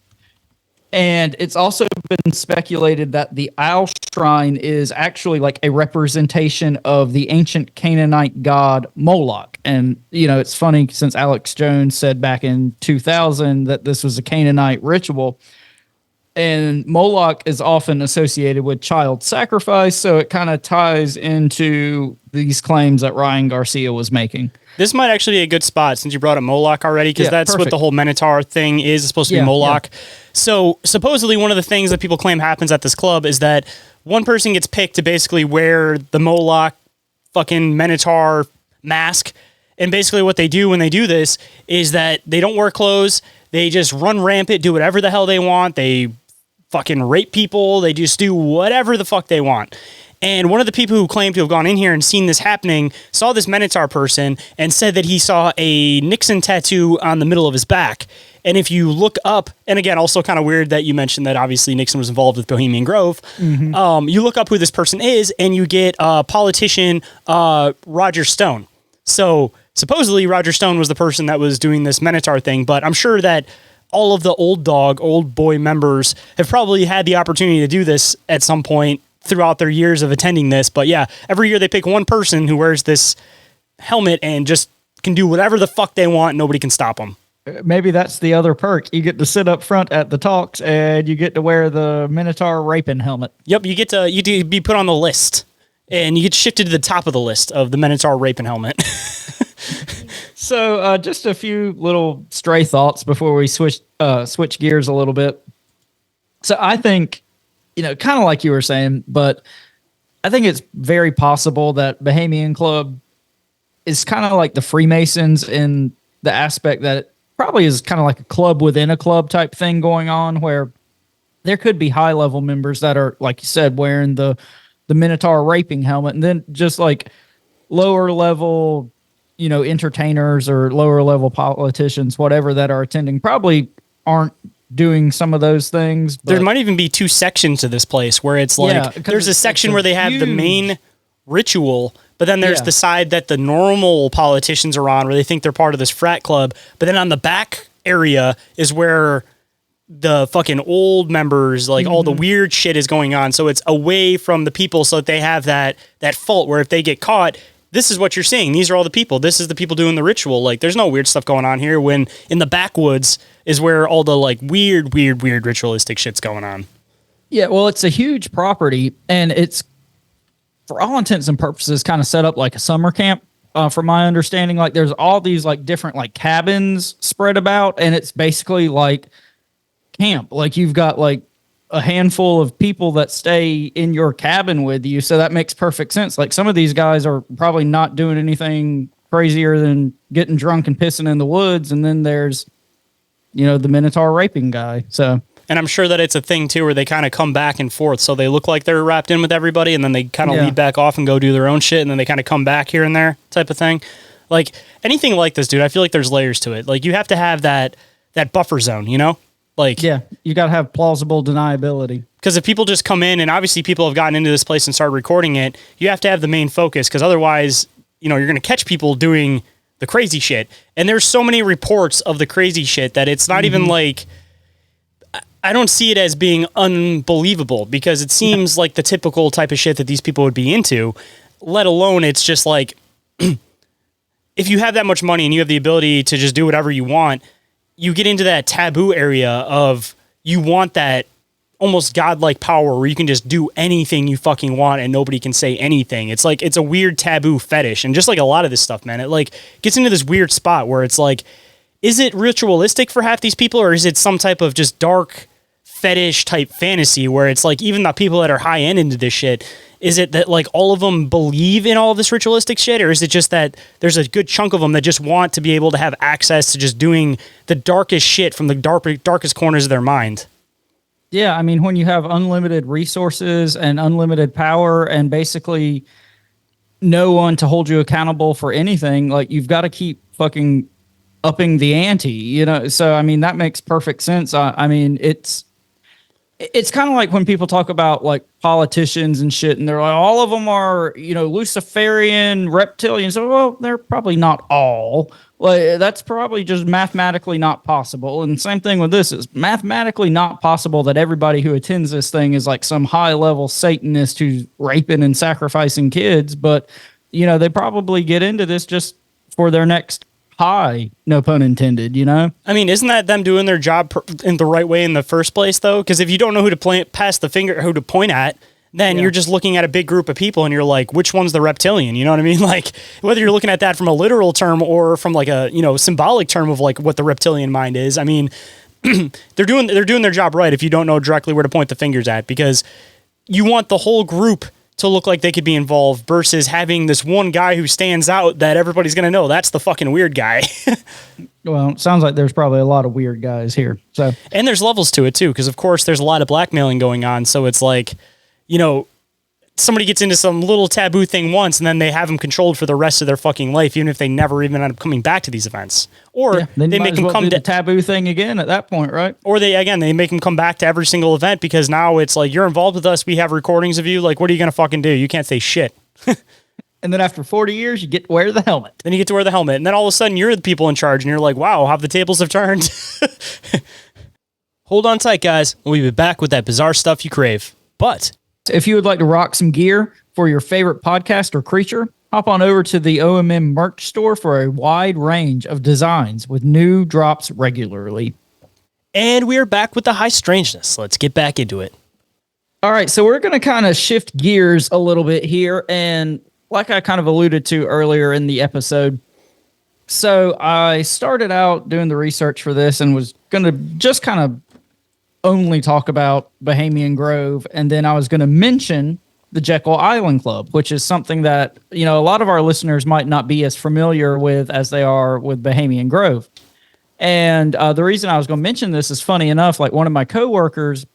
And it's also been speculated that the Owl Shrine is actually like a representation of the ancient Canaanite god Moloch. And, you know, it's funny since Alex Jones said back in 2000 that this was a Canaanite ritual. And Moloch is often associated with child sacrifice, so it kind of ties into these claims that Ryan Garcia was making. This might actually be a good spot since you brought up Moloch already, because that's perfect. What the whole Minotaur thing is. It's supposed to be Moloch. Yeah. So supposedly one of the things that people claim happens at this club is that one person gets picked to basically wear the Moloch fucking Minotaur mask. And basically what they do when they do this is that they don't wear clothes. They just run rampant, do whatever the hell they want. They fucking rape people. They just do whatever the fuck they want. And one of the people who claimed to have gone in here and seen this happening saw this Minotaur person and said that he saw a Nixon tattoo on the middle of his back. And if you look up, and again, also kind of weird that you mentioned that obviously Nixon was involved with Bohemian Grove. Mm-hmm. You look up who this person is and you get politician Roger Stone. So supposedly Roger Stone was the person that was doing this Minotaur thing, but I'm sure that all of the old boy members have probably had the opportunity to do this at some point throughout their years of attending this. But yeah, every year they pick one person who wears this helmet and just can do whatever the fuck they want. Nobody can stop them. Maybe that's the other perk. You get to sit up front at the talks and you get to wear the Minotaur raping helmet. Yep. You get to be put on the list and you get shifted to the top of the list of the Minotaur raping helmet. So just a few little stray thoughts before we switch gears a little bit. So I think, you know, kind of like you were saying, but I think it's very possible that Bohemian Club is kind of like the Freemasons in the aspect that it probably is kind of like a club within a club type thing going on, where there could be high level members that are, like you said, wearing the Minotaur raping helmet, and then just like lower level, you know, entertainers or lower level politicians, whatever, that are attending probably aren't doing some of those things. There might even be two sections to this place where it's like, there's a section where they have the main ritual, but then there's the side that the normal politicians are on where they think they're part of this frat club. But then on the back area is where the fucking old members, like all the weird shit is going on. So it's away from the people so that they have that fault where if they get caught, this is what you're seeing. These are all the people. This is the people doing the ritual. Like, there's no weird stuff going on here, when in the backwoods is where all the like weird ritualistic shit's going on. Yeah, well, it's a huge property, and it's, for all intents and purposes, kind of set up like a summer camp. From my understanding, like there's all these like different like cabins spread about, and it's basically like camp. Like you've got like a handful of people that stay in your cabin with you. So that makes perfect sense. Like some of these guys are probably not doing anything crazier than getting drunk and pissing in the woods. And then there's, you know, the Minotaur raping guy. So, and I'm sure that it's a thing too, where they kind of come back and forth. So they look like they're wrapped in with everybody, and then they kind of lead back off and go do their own shit. And then they kind of come back here and there type of thing. Like anything like this, dude, I feel like there's layers to it. Like you have to have that buffer zone, you know? Like, yeah, you got to have plausible deniability. Because if people just come in, and obviously people have gotten into this place and started recording it, you have to have the main focus, because otherwise, you know, you're going to catch people doing the crazy shit. And there's so many reports of the crazy shit that it's not even like, I don't see it as being unbelievable, because it seems like the typical type of shit that these people would be into, let alone it's just like, if you have that much money and you have the ability to just do whatever you want, you get into that taboo area of you want that almost godlike power where you can just do anything you fucking want and nobody can say anything. It's like, it's a weird taboo fetish. And just like a lot of this stuff, man, it like gets into this weird spot where it's like, is it ritualistic for half these people, or is it some type of just dark fetish type fantasy where it's like, even the people that are high end into this shit, is it that like all of them believe in all of this ritualistic shit, or is it just that there's a good chunk of them that just want to be able to have access to just doing the darkest shit from the darkest corners of their mind? Yeah, I mean, when you have unlimited resources and unlimited power and basically no one to hold you accountable for anything, like you've got to keep fucking upping the ante, you know? So, I mean, that makes perfect sense. I mean, it's kind of like when people talk about like politicians and shit, and they're like, all of them are, you know, Luciferian reptilians. So, well, they're probably not all. Like, that's probably just mathematically not possible. And same thing with this, is mathematically not possible that everybody who attends this thing is like some high level Satanist who's raping and sacrificing kids. But, you know, they probably get into this just for their next high, no pun intended, you know? I mean, isn't that them doing their job in the right way in the first place, though? Because if you don't know who to pass the finger, who to point at, then you're just looking at a big group of people and you're like, which one's the reptilian? You know what I mean? Like, whether you're looking at that from a literal term or from like a, you know, symbolic term of like what the reptilian mind is. I mean, they're doing their job right if you don't know directly where to point the fingers at, because you want the whole group to look like they could be involved versus having this one guy who stands out that everybody's going to know that's the fucking weird guy. Well, it sounds like there's probably a lot of weird guys here. So, and there's levels to it too, because of course there's a lot of blackmailing going on. So it's like, you know, somebody gets into some little taboo thing once and then they have them controlled for the rest of their fucking life, even if they never even end up coming back to these events. Or they make them come to the taboo thing again at that point, right? Or they make them come back to every single event, because now it's like, you're involved with us. We have recordings of you. Like, what are you going to fucking do? You can't say shit. And then after 40 years, you get to wear the helmet. Then you get to wear the helmet. And then all of a sudden you're the people in charge and you're like, wow, how the tables have turned. Hold on tight, guys. We'll be back with that bizarre stuff you crave. But if you would like to rock some gear for your favorite podcast or creature, hop on over to the OMM merch store for a wide range of designs with new drops regularly. And we're back with the high strangeness. Let's get back into it. All right, so we're going to kind of shift gears a little bit here. And like I kind of alluded to earlier in the episode, so I started out doing the research for this and was going to just kind of only talk about Bohemian Grove, and then I was going to mention the Jackyll Island Club, which is something that, you know, a lot of our listeners might not be as familiar with as they are with Bohemian Grove. And the reason I was going to mention this is, funny enough, like one of my coworkers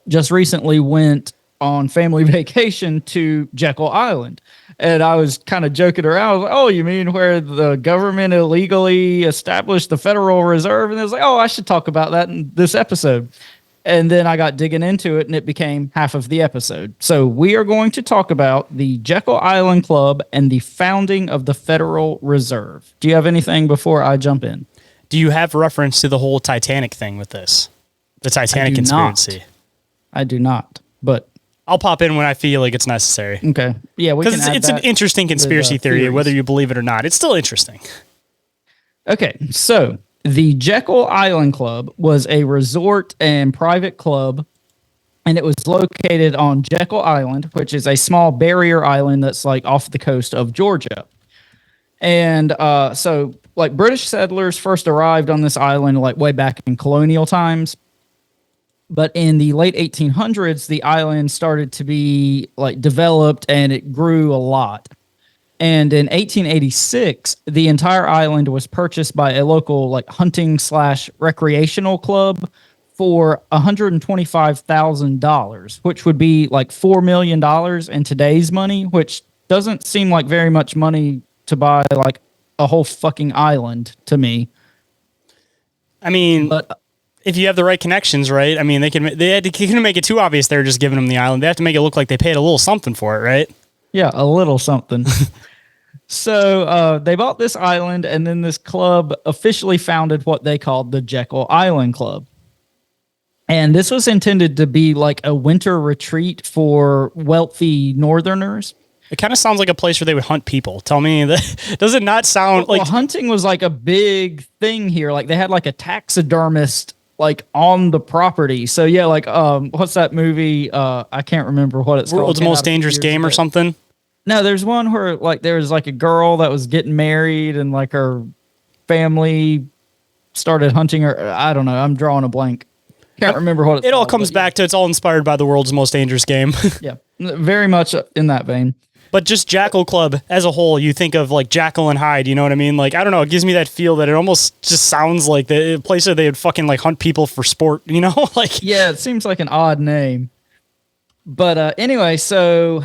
just recently went on family vacation to Jackyll Island. And I was kind of joking around. I was like, oh, you mean where the government illegally established the Federal Reserve? And I was like, oh, I should talk about that in this episode. And then I got digging into it, and it became half of the episode. So we are going to talk about the Jackyll Island Club and the founding of the Federal Reserve. Do you have anything before I jump in? Do you have reference to the whole Titanic thing with this? The Titanic conspiracy? I do not, but I'll pop in when I feel like it's necessary. Okay. Yeah, we can add it's an interesting conspiracy theory, whether you believe it or not. It's still interesting. Okay, so the Jackyll Island Club was a resort and private club, and it was located on Jackyll Island, which is a small barrier island that's like off the coast of Georgia. And so like British settlers first arrived on this island like way back in colonial times. But in the late 1800s, the island started to be like developed, and it grew a lot. And in 1886, the entire island was purchased by a local like hunting / recreational club for $125,000, which would be like $4 million in today's money, which doesn't seem like very much money to buy like a whole fucking island to me. I mean, but if you have the right connections, right? I mean, they couldn't make it too obvious they're just giving them the island. They have to make it look like they paid a little something for it, right? Yeah, a little something. So they bought this island, and then this club officially founded what they called the Jackyll Island Club. And this was intended to be like a winter retreat for wealthy Northerners. It kind of sounds like a place where they would hunt people. Tell me, that does it not sound like... Well, hunting was like a big thing here. Like they had like a taxidermist like on the property. So yeah, like what's that movie? I can't remember what it's called. World's Most Dangerous Game or something. No, there's one where like there was like a girl that was getting married and like her family started hunting her. I don't know. I'm drawing a blank. Can't remember what it's It all called, comes back to it's all inspired by the World's Most Dangerous Game. Yeah, very much in that vein. But just Jackyll Club as a whole, you think of like Jackyll and Hyde, you know what I mean? Like, I don't know, it gives me that feel that it almost just sounds like the place where they would fucking like hunt people for sport, you know? Like, yeah, it seems like an odd name. But anyway, so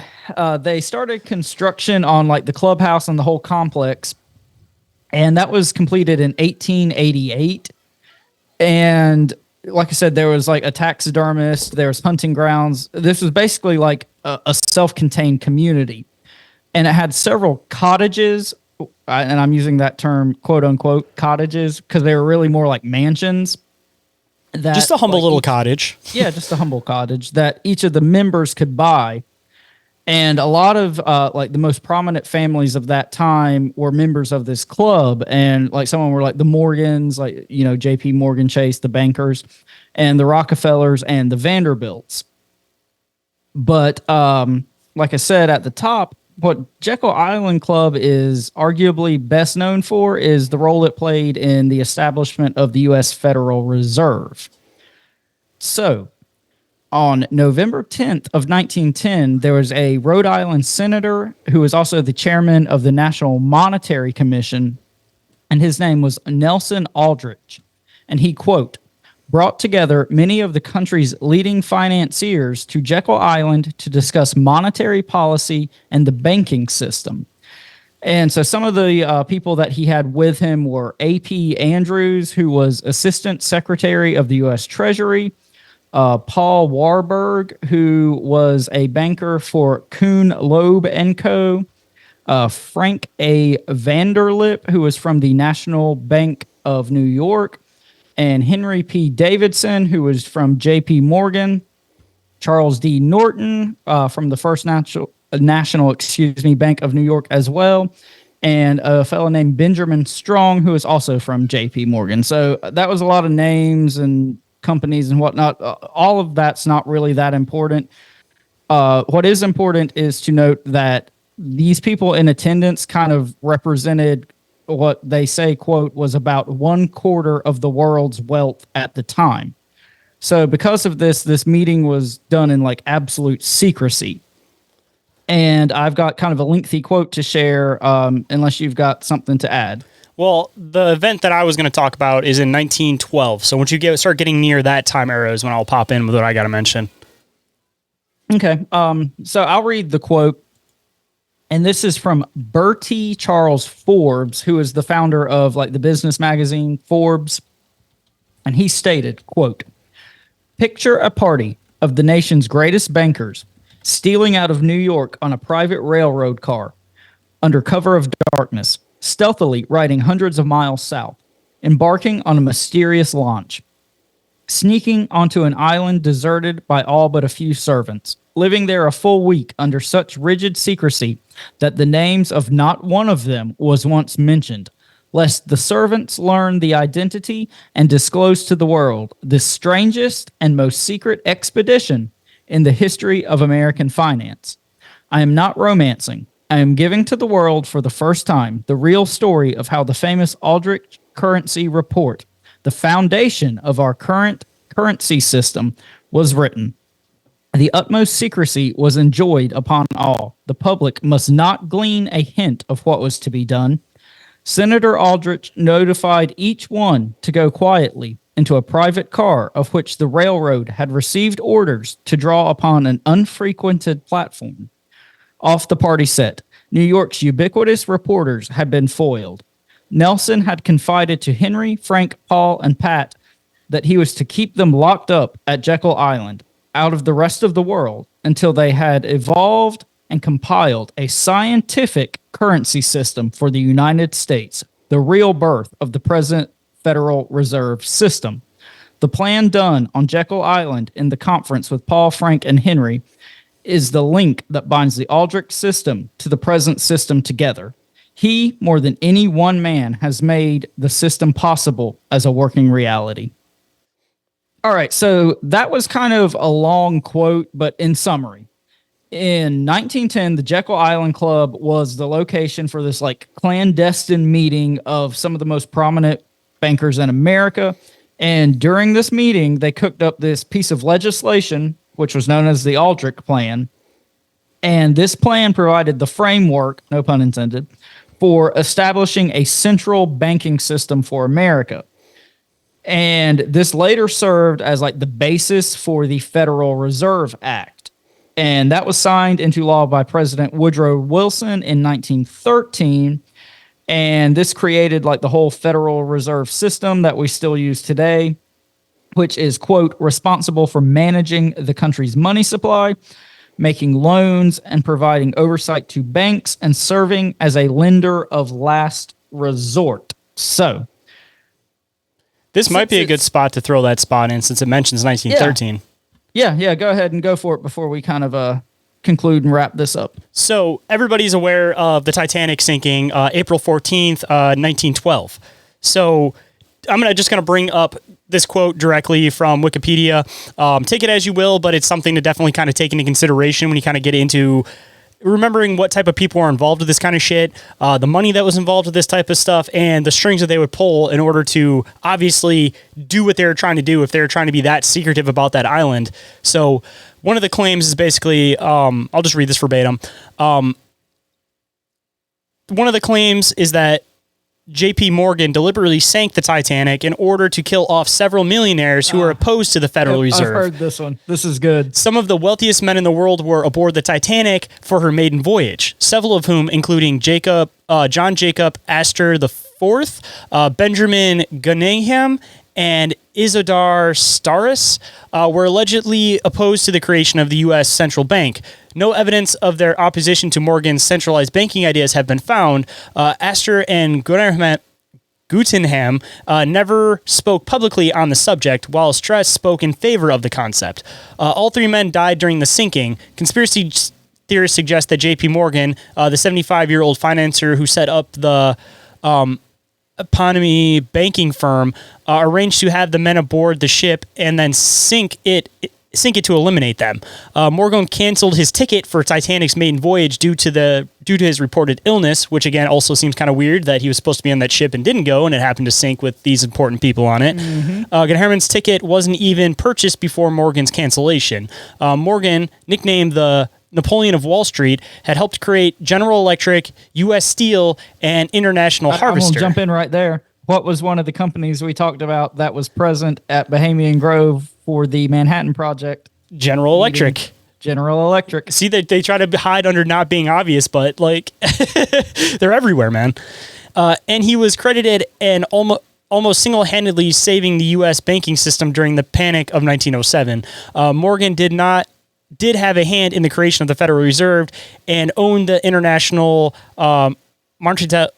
they started construction on like the clubhouse and the whole complex. And that was completed in 1888. And like I said, there was like a taxidermist, there was hunting grounds. This was basically like a self-contained community. And it had several cottages, and I'm using that term, quote unquote, cottages, because they were really more like mansions. That, just a humble like, little cottage. Yeah, just a humble cottage that each of the members could buy. And a lot of like the most prominent families of that time were members of this club. And like some of them were like the Morgans, like, you know, JP Morgan Chase, the bankers, and the Rockefellers and the Vanderbilts. But like I said at the top, what Jackyll Island Club is arguably best known for is the role it played in the establishment of the U.S. Federal Reserve. So, on November 10th of 1910, there was a Rhode Island senator who was also the chairman of the National Monetary Commission, and his name was Nelson Aldrich. And he, quote, brought together many of the country's leading financiers to Jackyll Island to discuss monetary policy and the banking system. And so some of the people that he had with him were A.P. Andrews, who was Assistant Secretary of the U.S. Treasury, Paul Warburg, who was a banker for Kuhn, Loeb & Co., Frank A. Vanderlip, who was from the National Bank of New York, and Henry P. Davidson, who was from J.P. Morgan, Charles D. Norton from the First National Bank of New York as well, and a fellow named Benjamin Strong, who is also from J.P. Morgan. So that was a lot of names and companies and whatnot. All of that's not really that important. What is important is to note that these people in attendance kind of represented what they say, quote, was about 1/4 of the world's wealth at the time. So because of this meeting was done in like absolute secrecy. And I've got kind of a lengthy quote to share, unless you've got something to add. Well, the event that I was going to talk about is in 1912. So once you start getting near that time era is when I'll pop in with what I got to mention. Okay. So I'll read the quote. And this is from Bertie Charles Forbes, who is the founder of like the business magazine Forbes. And he stated, quote, picture a party of the nation's greatest bankers stealing out of New York on a private railroad car under cover of darkness, stealthily riding hundreds of miles south, embarking on a mysterious launch, sneaking onto an island deserted by all but a few servants, living there a full week under such rigid secrecy that the names of not one of them was once mentioned, lest the servants learn the identity and disclose to the world the strangest and most secret expedition in the history of American finance. I am not romancing. I am giving to the world for the first time the real story of how the famous Aldrich Currency Report, the foundation of our current currency system, was written. The utmost secrecy was enjoined upon all. The public must not glean a hint of what was to be done. Senator Aldrich notified each one to go quietly into a private car of which the railroad had received orders to draw upon an unfrequented platform. Off the party set, New York's ubiquitous reporters had been foiled. Nelson had confided to Henry, Frank, Paul, and Pat that he was to keep them locked up at Jackyll Island, out of the rest of the world, until they had evolved and compiled a scientific currency system for the United States, the real birth of the present Federal Reserve System. The plan done on Jackyll Island in the conference with Paul, Frank, and Henry is the link that binds the Aldrich system to the present system together. He, more than any one man, has made the system possible as a working reality. All right, so that was kind of a long quote, but in summary, in 1910, the Jekyll Island Club was the location for this like clandestine meeting of some of the most prominent bankers in America. And during this meeting, they cooked up this piece of legislation, which was known as the Aldrich Plan. And this plan provided the framework, no pun intended, for establishing a central banking system for America. And this later served as like the basis for the Federal Reserve Act. And that was signed into law by President Woodrow Wilson in 1913. And this created like the whole Federal Reserve System that we still use today, which is, quote, responsible for managing the country's money supply, making loans, and providing oversight to banks, and serving as a lender of last resort. So this might be a good spot to throw that spot in, since it mentions 1913. Yeah, go ahead and go for it before we kind of conclude and wrap this up. So everybody's aware of the Titanic sinking April 14th, 1912. So I'm just going to bring up this quote directly from Wikipedia. Take it as you will, but it's something to definitely kind of take into consideration when you kind of get into remembering what type of people are involved with this kind of shit, the money that was involved with this type of stuff, and the strings that they would pull in order to obviously do what they're trying to do if they're trying to be that secretive about that island. So one of the claims is basically, I'll just read this verbatim. One of the claims is that J.P. Morgan deliberately sank the Titanic in order to kill off several millionaires who were opposed to the Federal Reserve. I've heard this one. This is good. Some of the wealthiest men in the world were aboard the Titanic for her maiden voyage, several of whom, including John Jacob Astor IV, Benjamin Gunningham, and Isidore Starus, were allegedly opposed to the creation of the U.S. Central Bank. No evidence of their opposition to Morgan's centralized banking ideas have been found. Astor and Guggenheim never spoke publicly on the subject, while Stress spoke in favor of the concept. All three men died during the sinking. Conspiracy theorists suggest that J.P. Morgan, the 75-year-old financier who set up the eponymous banking firm, arranged to have the men aboard the ship and then sink it to eliminate them. Morgan canceled his ticket for Titanic's maiden voyage due to his reported illness, which again also seems kind of weird that he was supposed to be on that ship and didn't go, and it happened to sink with these important people on it. Gunnerman's ticket wasn't even purchased before Morgan's cancellation. Morgan, nicknamed the Napoleon of Wall Street, had helped create General Electric, U.S. Steel, and International Harvester. I'm going to jump in right there. What was one of the companies we talked about that was present at Bohemian Grove for the Manhattan Project? General Electric. General Electric. See, they try to hide under not being obvious, but like they're everywhere, man. And he was credited and almost single-handedly saving the U.S. banking system during the panic of 1907. Morgan did have a hand in the creation of the Federal Reserve and owned the International Mercantile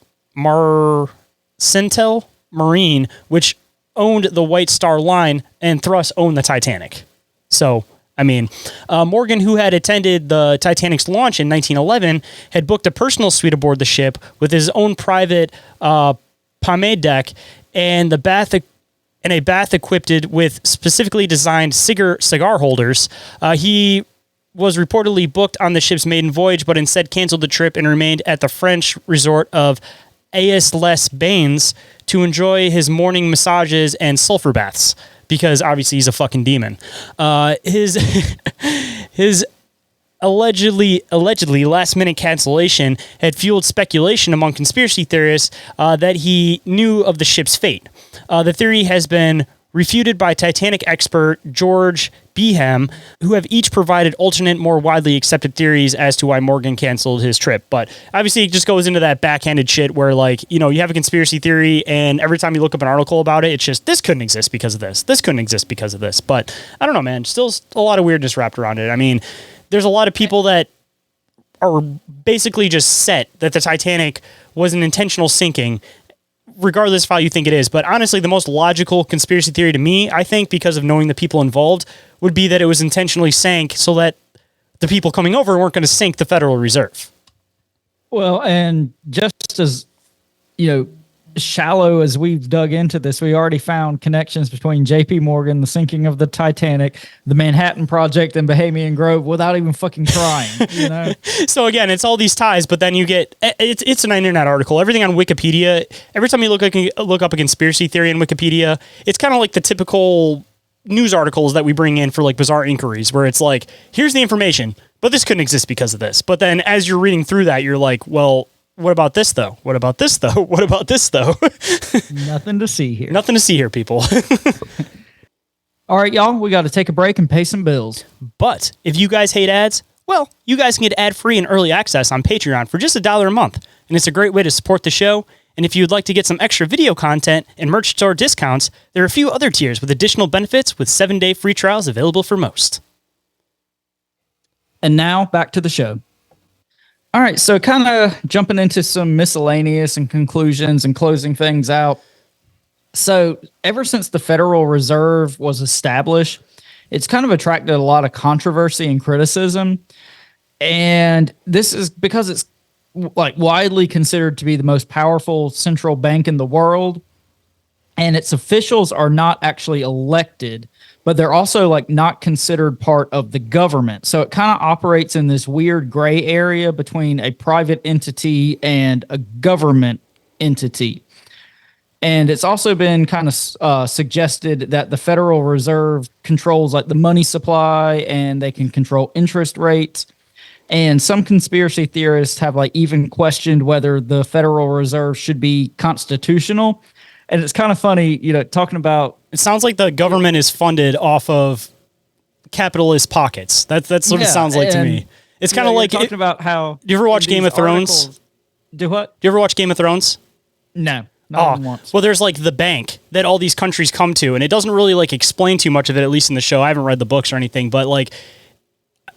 Marine, which owned the White Star Line, and thus owned the Titanic. So, I mean, Morgan, who had attended the Titanic's launch in 1911, had booked a personal suite aboard the ship with his own private pomade deck and a bath equipped with specifically designed cigar holders. He was reportedly booked on the ship's maiden voyage, but instead canceled the trip and remained at the French resort of Aix-les-Bains to enjoy his morning massages and sulfur baths, because obviously he's a fucking demon. His allegedly last-minute cancellation had fueled speculation among conspiracy theorists that he knew of the ship's fate. The theory has been refuted by Titanic expert George Behem, who have each provided alternate, more widely accepted theories as to why Morgan canceled his trip. But obviously it just goes into that backhanded shit where, like, you know, you have a conspiracy theory and every time you look up an article about it, it's just, this couldn't exist because of this. This couldn't exist because of this. But I don't know, man. Still a lot of weirdness wrapped around it. I mean, there's a lot of people that are basically just set that the Titanic was an intentional sinking, regardless of how you think it is. But honestly, the most logical conspiracy theory to me, I think, because of knowing the people involved, would be that it was intentionally sank so that the people coming over weren't going to sink the Federal Reserve. Well, and just as, you know, shallow as we've dug into this, we already found connections between J.P. Morgan, the sinking of the Titanic, the Manhattan Project, and Bohemian Grove without even fucking trying. You know. So again, it's all these ties, but then you get it's an internet article. Everything on Wikipedia. Every time you look up a conspiracy theory in Wikipedia, it's kind of like the typical news articles that we bring in for like bizarre inquiries, where it's like, here's the information, but this couldn't exist because of this. But then as you're reading through that, you're like, well, what about this though? What about this though? What about this though? Nothing to see here. Nothing to see here, people. All right, y'all, we got to take a break and pay some bills. But if you guys hate ads, well, you guys can get ad-free and early access on Patreon for just $1 a month. And it's a great way to support the show. And if you'd like to get some extra video content and merch store discounts, there are a few other tiers with additional benefits with 7-day free trials available for most. And now back to the show. All right, so kind of jumping into some miscellaneous and conclusions and closing things out. So ever since the Federal Reserve was established, it's kind of attracted a lot of controversy and criticism. And this is because it's like widely considered to be the most powerful central bank in the world. And its officials are not actually elected, but they're also like not considered part of the government. So it kind of operates in this weird gray area between a private entity and a government entity. And it's also been kind of suggested that the Federal Reserve controls like the money supply and they can control interest rates. And some conspiracy theorists have like even questioned whether the Federal Reserve should be constitutional. And it's kind of funny, you know, talking about. It sounds like the government is funded off of capitalist pockets. That's what it sounds like to me. It's kind of like talking about how. Do you ever watch Game of Thrones? Do what? Do you ever watch Game of Thrones? No. Not even once. Well, there's like the bank that all these countries come to, and it doesn't really like explain too much of it, at least in the show. I haven't read the books or anything, but like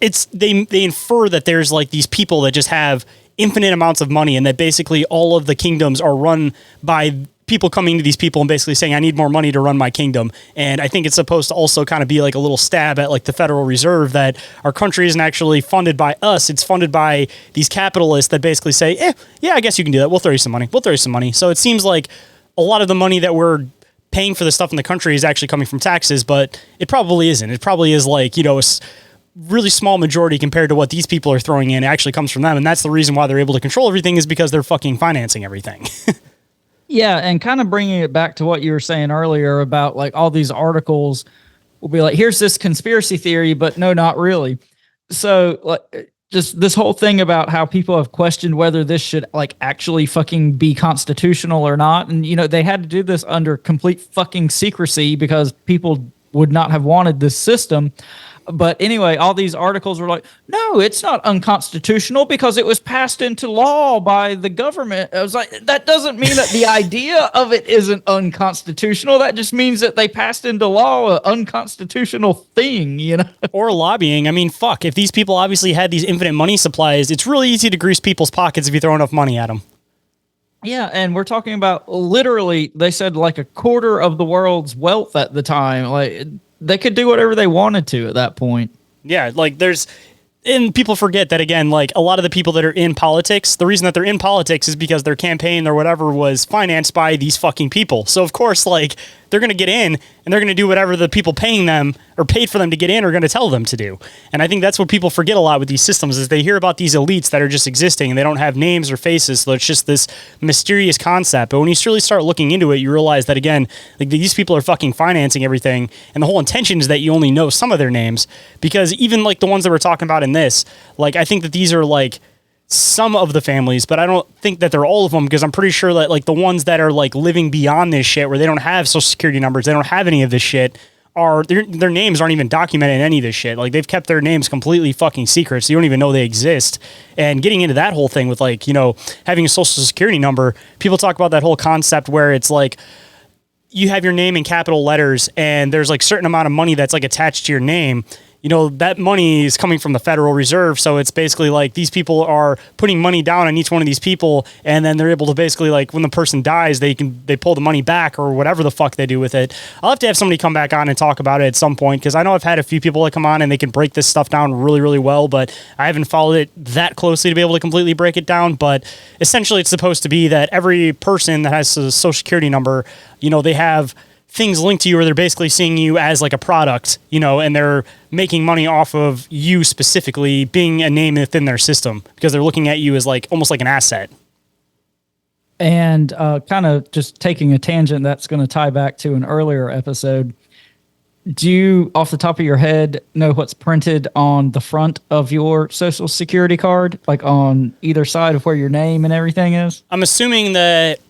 it's they infer that there's like these people that just have infinite amounts of money, and that basically all of the kingdoms are run by people coming to these people and basically saying, I need more money to run my kingdom. And I think it's supposed to also kind of be like a little stab at like the Federal Reserve, that our country isn't actually funded by us. It's funded by these capitalists that basically say, yeah, I guess you can do that. We'll throw you some money. We'll throw you some money. So it seems like a lot of the money that we're paying for the stuff in the country is actually coming from taxes, but it probably isn't. It probably is like, you know, a really small majority compared to what these people are throwing in actually comes from them. And that's the reason why they're able to control everything, is because they're fucking financing everything. Yeah, and kind of bringing it back to what you were saying earlier about like all these articles will be like, here's this conspiracy theory, but no, not really. So like just this whole thing about how people have questioned whether this should like actually fucking be constitutional or not. And, you know, they had to do this under complete fucking secrecy because people would not have wanted this system. But anyway, all these articles were like, no, it's not unconstitutional because it was passed into law by the government. I was like, that doesn't mean that the idea of it isn't unconstitutional. That just means that they passed into law an unconstitutional thing, you know? Or lobbying. I mean, fuck, if these people obviously had these infinite money supplies, it's really easy to grease people's pockets if you throw enough money at them. Yeah, and we're talking about literally, they said like a quarter of the world's wealth at the time. Like, they could do whatever they wanted to at that point. Yeah, like and people forget that, again, like a lot of the people that are in politics, the reason that they're in politics is because their campaign or whatever was financed by these fucking people. So of course, like, they're going to get in and they're going to do whatever the people paying them or paid for them to get in are going to tell them to do. And I think that's what people forget a lot with these systems, is they hear about these elites that are just existing and they don't have names or faces. So it's just this mysterious concept. But when you really start looking into it, you realize that, again, like, these people are fucking financing everything. And the whole intention is that you only know some of their names, because even like the ones that we're talking about in this, like, I think that these are like some of the families, but I don't think that they're all of them, because I'm pretty sure that like the ones that are like living beyond this shit, where they don't have social security numbers, they don't have any of this shit, are their names aren't even documented in any of this shit. Like, they've kept their names completely fucking secret, so you don't even know they exist. And getting into that whole thing with, like, you know, having a social security number, people talk about that whole concept where it's like you have your name in capital letters and there's like certain amount of money that's like attached to your name. that money is coming from the Federal Reserve. So it's basically like these people are putting money down on each one of these people, and then they're able to basically, like, when the person dies, they pull the money back or whatever the fuck they do with it. I'll have to have somebody come back on and talk about it at some point, because I know I've had a few people that come on and they can break this stuff down really, really well, but I haven't followed it that closely to be able to completely break it down. But essentially it's supposed to be that every person that has a social security number, they have things linked to you, where they're basically seeing you as like a product, and they're making money off of you specifically being a name within their system, because they're looking at you as like almost like an asset. And kind of just taking a tangent that's going to tie back to an earlier episode. Do you, off the top of your head, know what's printed on the front of your social security card, like on either side of where your name and everything is? I'm assuming that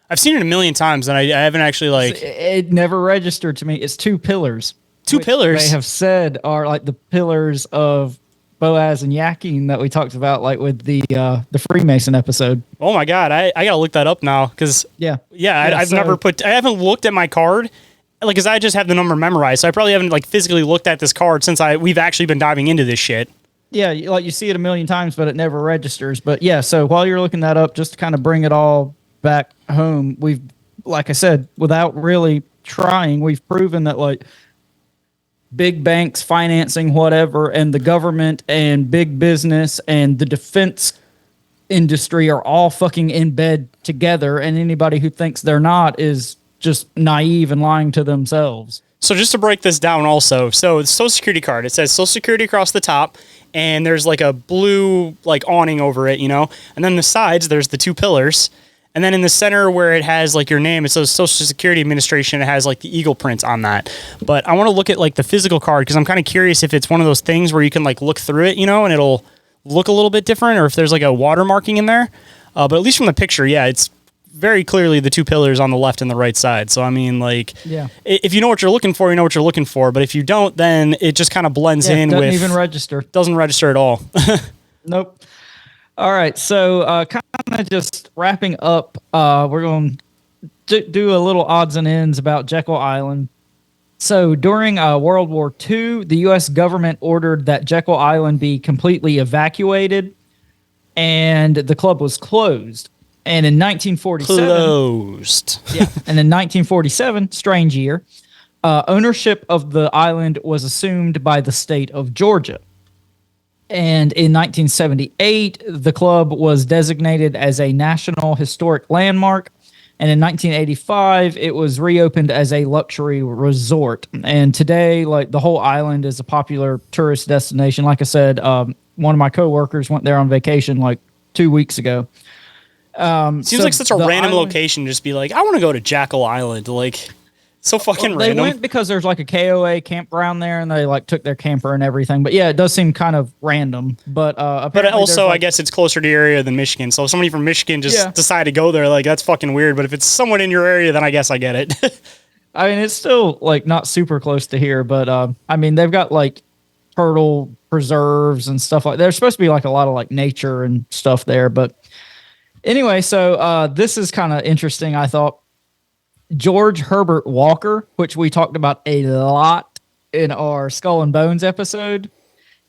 I've seen it a million times, and I haven't actually like. It never registered to me. It's two pillars. Two pillars. They have said are like the pillars of Boaz and Yakeen that we talked about, like with the Freemason episode. Oh my God, I gotta look that up now, because I've never I haven't looked at my card, like, because I just have the number memorized, so I probably haven't like physically looked at this card since we've actually been diving into this shit. Yeah, like you see it a million times, but it never registers. But yeah, so while you're looking that up, just to kind of bring it all back home, we've, like I said, without really trying, we've proven that like big banks financing whatever, and the government and big business and the defense industry are all fucking in bed together, and anybody who thinks they're not is just naive and lying to themselves. So just to break this down also, so the Social Security card, it says Social Security across the top, and there's like a blue like awning over it, and then the sides, there's the two pillars. And then in the center where it has like your name, it says Social Security Administration. It has like the eagle print on that. But I want to look at like the physical card, because I'm kind of curious if it's one of those things where you can like look through it, and it'll look a little bit different, or if there's like a watermarking in there. But at least from the picture, yeah, it's very clearly the two pillars on the left and the right side. So I mean, like, if you know what you're looking for, you know what you're looking for. But if you don't, then it just kind of blends in with. Doesn't even register. Doesn't register at all. Nope. All right, so kind of just wrapping up, we're going to do a little odds and ends about Jackyll Island. So during World War II, the U.S. government ordered that Jackyll Island be completely evacuated, and the club was closed. And in 1947, and in 1947, strange year, ownership of the island was assumed by the state of Georgia. And in 1978, the club was designated as a National Historic Landmark. And in 1985, it was reopened as a luxury resort. And today, like, the whole island is a popular tourist destination. Like I said, one of my coworkers went there on vacation like 2 weeks ago. Seems like such a random location to just be like, I want to go to Jackyll Island. Like, so fucking random. They went because there's like a KOA campground there, and they like took their camper and everything. But yeah, it does seem kind of random. But also, I guess it's closer to your area than Michigan. So if somebody from Michigan just decide to go there, like, that's fucking weird. But if it's someone in your area, then I guess I get it. I mean, it's still like not super close to here, but I mean, they've got like turtle preserves and stuff like. There's supposed to be like a lot of like nature and stuff there. But anyway, so this is kind of interesting, I thought. George Herbert Walker, which we talked about a lot in our Skull and Bones episode,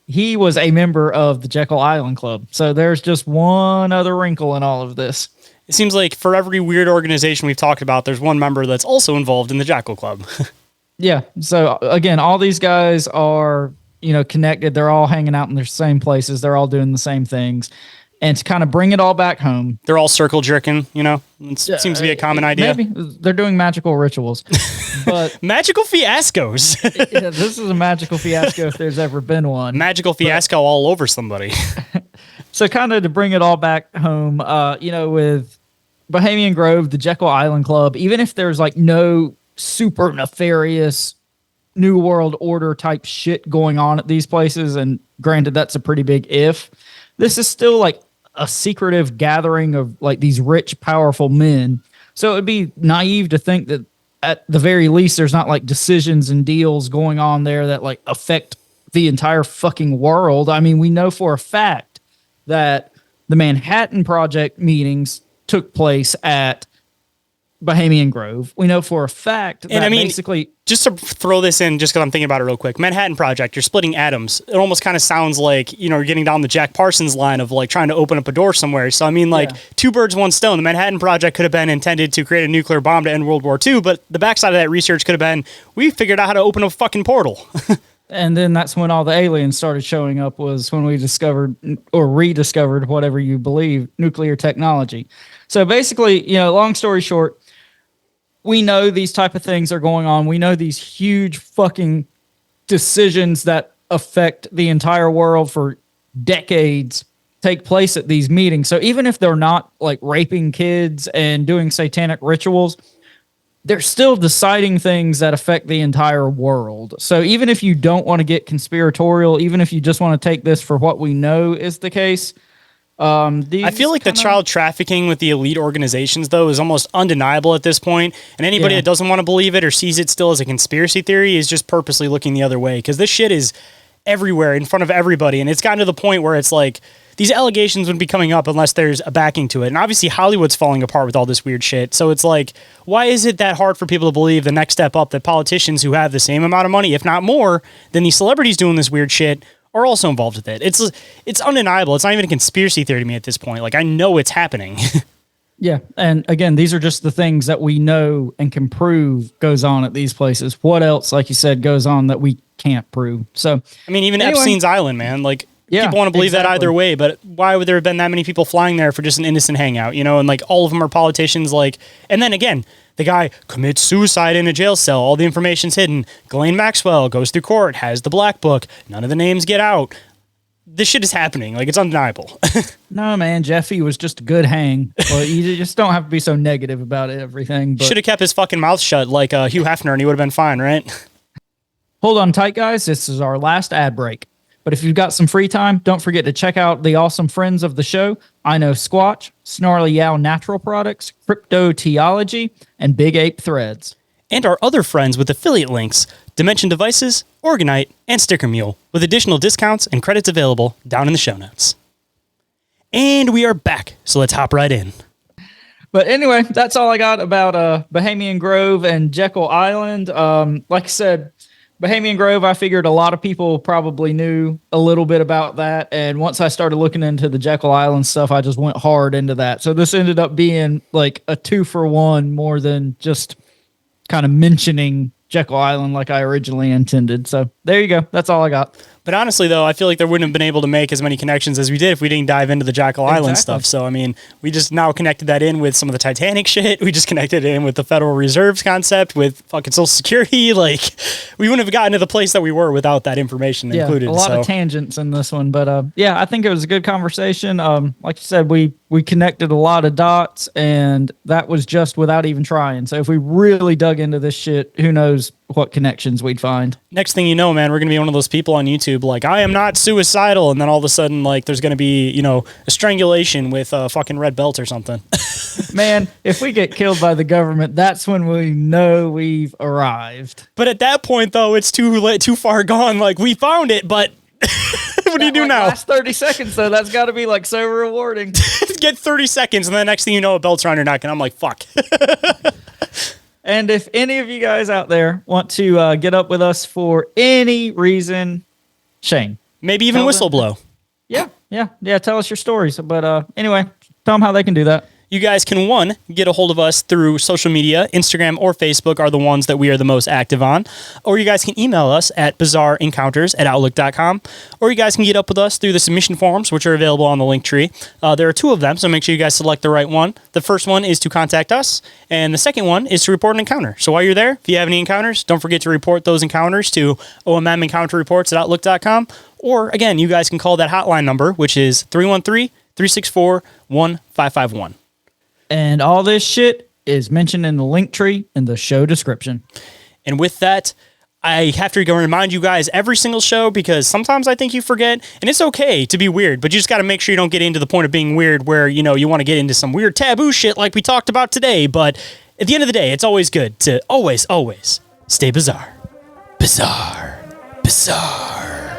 he was a member of the Jackyll Island Club. So there's just one other wrinkle in all of this. It seems like for every weird organization we've talked about, there's one member that's also involved in the Jackyll Club. Yeah. So again, all these guys are, connected. They're all hanging out in the same places. They're all doing the same things. And to kind of bring it all back home. They're all circle jerking, It seems to be a common idea. Maybe. They're doing magical rituals. But magical fiascos. Yeah, this is a magical fiasco if there's ever been one. Magical fiasco all over somebody. So kind of to bring it all back home, with Bohemian Grove, the Jackyll Island Club, even if there's like no super nefarious New World Order type shit going on at these places, and granted, that's a pretty big if, this is still like a secretive gathering of like these rich, powerful men. So it'd be naive to think that at the very least, there's not like decisions and deals going on there that like affect the entire fucking world. I mean, we know for a fact that the Manhattan Project meetings took place at Bohemian Grove. We know for a fact that basically... Just to throw this in, just because I'm thinking about it real quick, Manhattan Project, you're splitting atoms. It almost kind of sounds like, you're getting down the Jack Parsons line of like trying to open up a door somewhere. So, I mean, two birds, one stone. The Manhattan Project could have been intended to create a nuclear bomb to end World War II, but the backside of that research could have been, we figured out how to open a fucking portal. And then that's when all the aliens started showing up, was when we discovered or rediscovered, whatever you believe, nuclear technology. So basically, long story short, we know these type of things are going on. We know these huge fucking decisions that affect the entire world for decades take place at these meetings. So even if they're not like raping kids and doing satanic rituals, they're still deciding things that affect the entire world. So even if you don't want to get conspiratorial, even if you just want to take this for what we know is the case, I feel like the child trafficking with the elite organizations, though, is almost undeniable at this point. And anybody that doesn't want to believe it or sees it still as a conspiracy theory is just purposely looking the other way, because this shit is everywhere in front of everybody. And it's gotten to the point where it's like these allegations wouldn't be coming up unless there's a backing to it. And obviously Hollywood's falling apart with all this weird shit. So it's like, why is it that hard for people to believe the next step up that politicians who have the same amount of money, if not more, than these celebrities doing this weird shit are also involved with it? It's undeniable. It's not even a conspiracy theory to me at this point. Like, I know it's happening. Yeah. And again, these are just the things that we know and can prove goes on at these places. What else, like you said, goes on that we can't prove? So, I mean, even Epstein's Island, man, like, people want to believe that either way, but why would there have been that many people flying there for just an innocent hangout, and like all of them are politicians, like, and then again, the guy commits suicide in a jail cell, all the information's hidden. Ghislaine Maxwell goes through court, has the black book, none of the names get out. This shit is happening, like, it's undeniable. No, man, Jeffy was just a good hang. Well, you just don't have to be so negative about everything. But... should have kept his fucking mouth shut like Hugh Hefner and he would have been fine, right? Hold on tight, guys. This is our last ad break. But if you've got some free time, don't forget to check out the awesome friends of the show. I Know SQUATCH, Snarly Yow Natural Products, Crypto Teology, and Big Ape Threads. And our other friends with affiliate links, Dimension Devices, Oregon-ite, and Sticker Mule, with additional discounts and credits available down in the show notes. And we are back, so let's hop right in. But anyway, that's all I got about Bohemian Grove and Jackyll Island. Like I said, Bohemian Grove, I figured a lot of people probably knew a little bit about that. And once I started looking into the Jackyll Island stuff, I just went hard into that. So this ended up being like a 2-for-1 more than just kind of mentioning Jackyll Island like I originally intended. So there you go. That's all I got. But honestly, though, I feel like there wouldn't have been able to make as many connections as we did if we didn't dive into the Jackyll Island stuff. So, I mean, we just now connected that in with some of the Titanic shit. We just connected it in with the Federal Reserves concept, with fucking Social Security. Like, we wouldn't have gotten to the place that we were without that information included. A lot of tangents in this one. But, I think it was a good conversation. Like you said, we connected a lot of dots, and that was just without even trying. So if we really dug into this shit, who knows what connections we'd find. Next thing you know, man, we're going to be one of those people on YouTube like, I am not suicidal, and then all of a sudden, like, there's going to be, a strangulation with a fucking red belt or something. Man, if we get killed by the government, that's when we know we've arrived. But at that point, though, it's too late, too far gone. Like, we found it, but what do you do now? Last 30 seconds, though, that's got to be, like, so rewarding. Get 30 seconds, and then the next thing you know, a belt's around your neck, and I'm like, fuck. And if any of you guys out there want to get up with us for any reason, Shane. Maybe even whistleblow. Yeah. Tell us your stories. But anyway, tell them how they can do that. You guys can, one, get a hold of us through social media. Instagram or Facebook are the ones that we are the most active on. Or you guys can email us at bizarreencounters@outlook.com. Or you guys can get up with us through the submission forms, which are available on the link tree. There are 2 of them, so make sure you guys select the right one. The first one is to contact us, and the second one is to report an encounter. So while you're there, if you have any encounters, don't forget to report those encounters to ommencounterreports@outlook.com. Or, again, you guys can call that hotline number, which is 313-364-1551. And all this shit is mentioned in the link tree in the show description. And with that, I have to go remind you guys every single show, because sometimes I think you forget, and it's okay to be weird, but you just got to make sure you don't get into the point of being weird where, you want to get into some weird taboo shit like we talked about today. But at the end of the day, it's always good to always stay bizarre. Bizarre.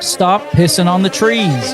Stop pissing on the trees.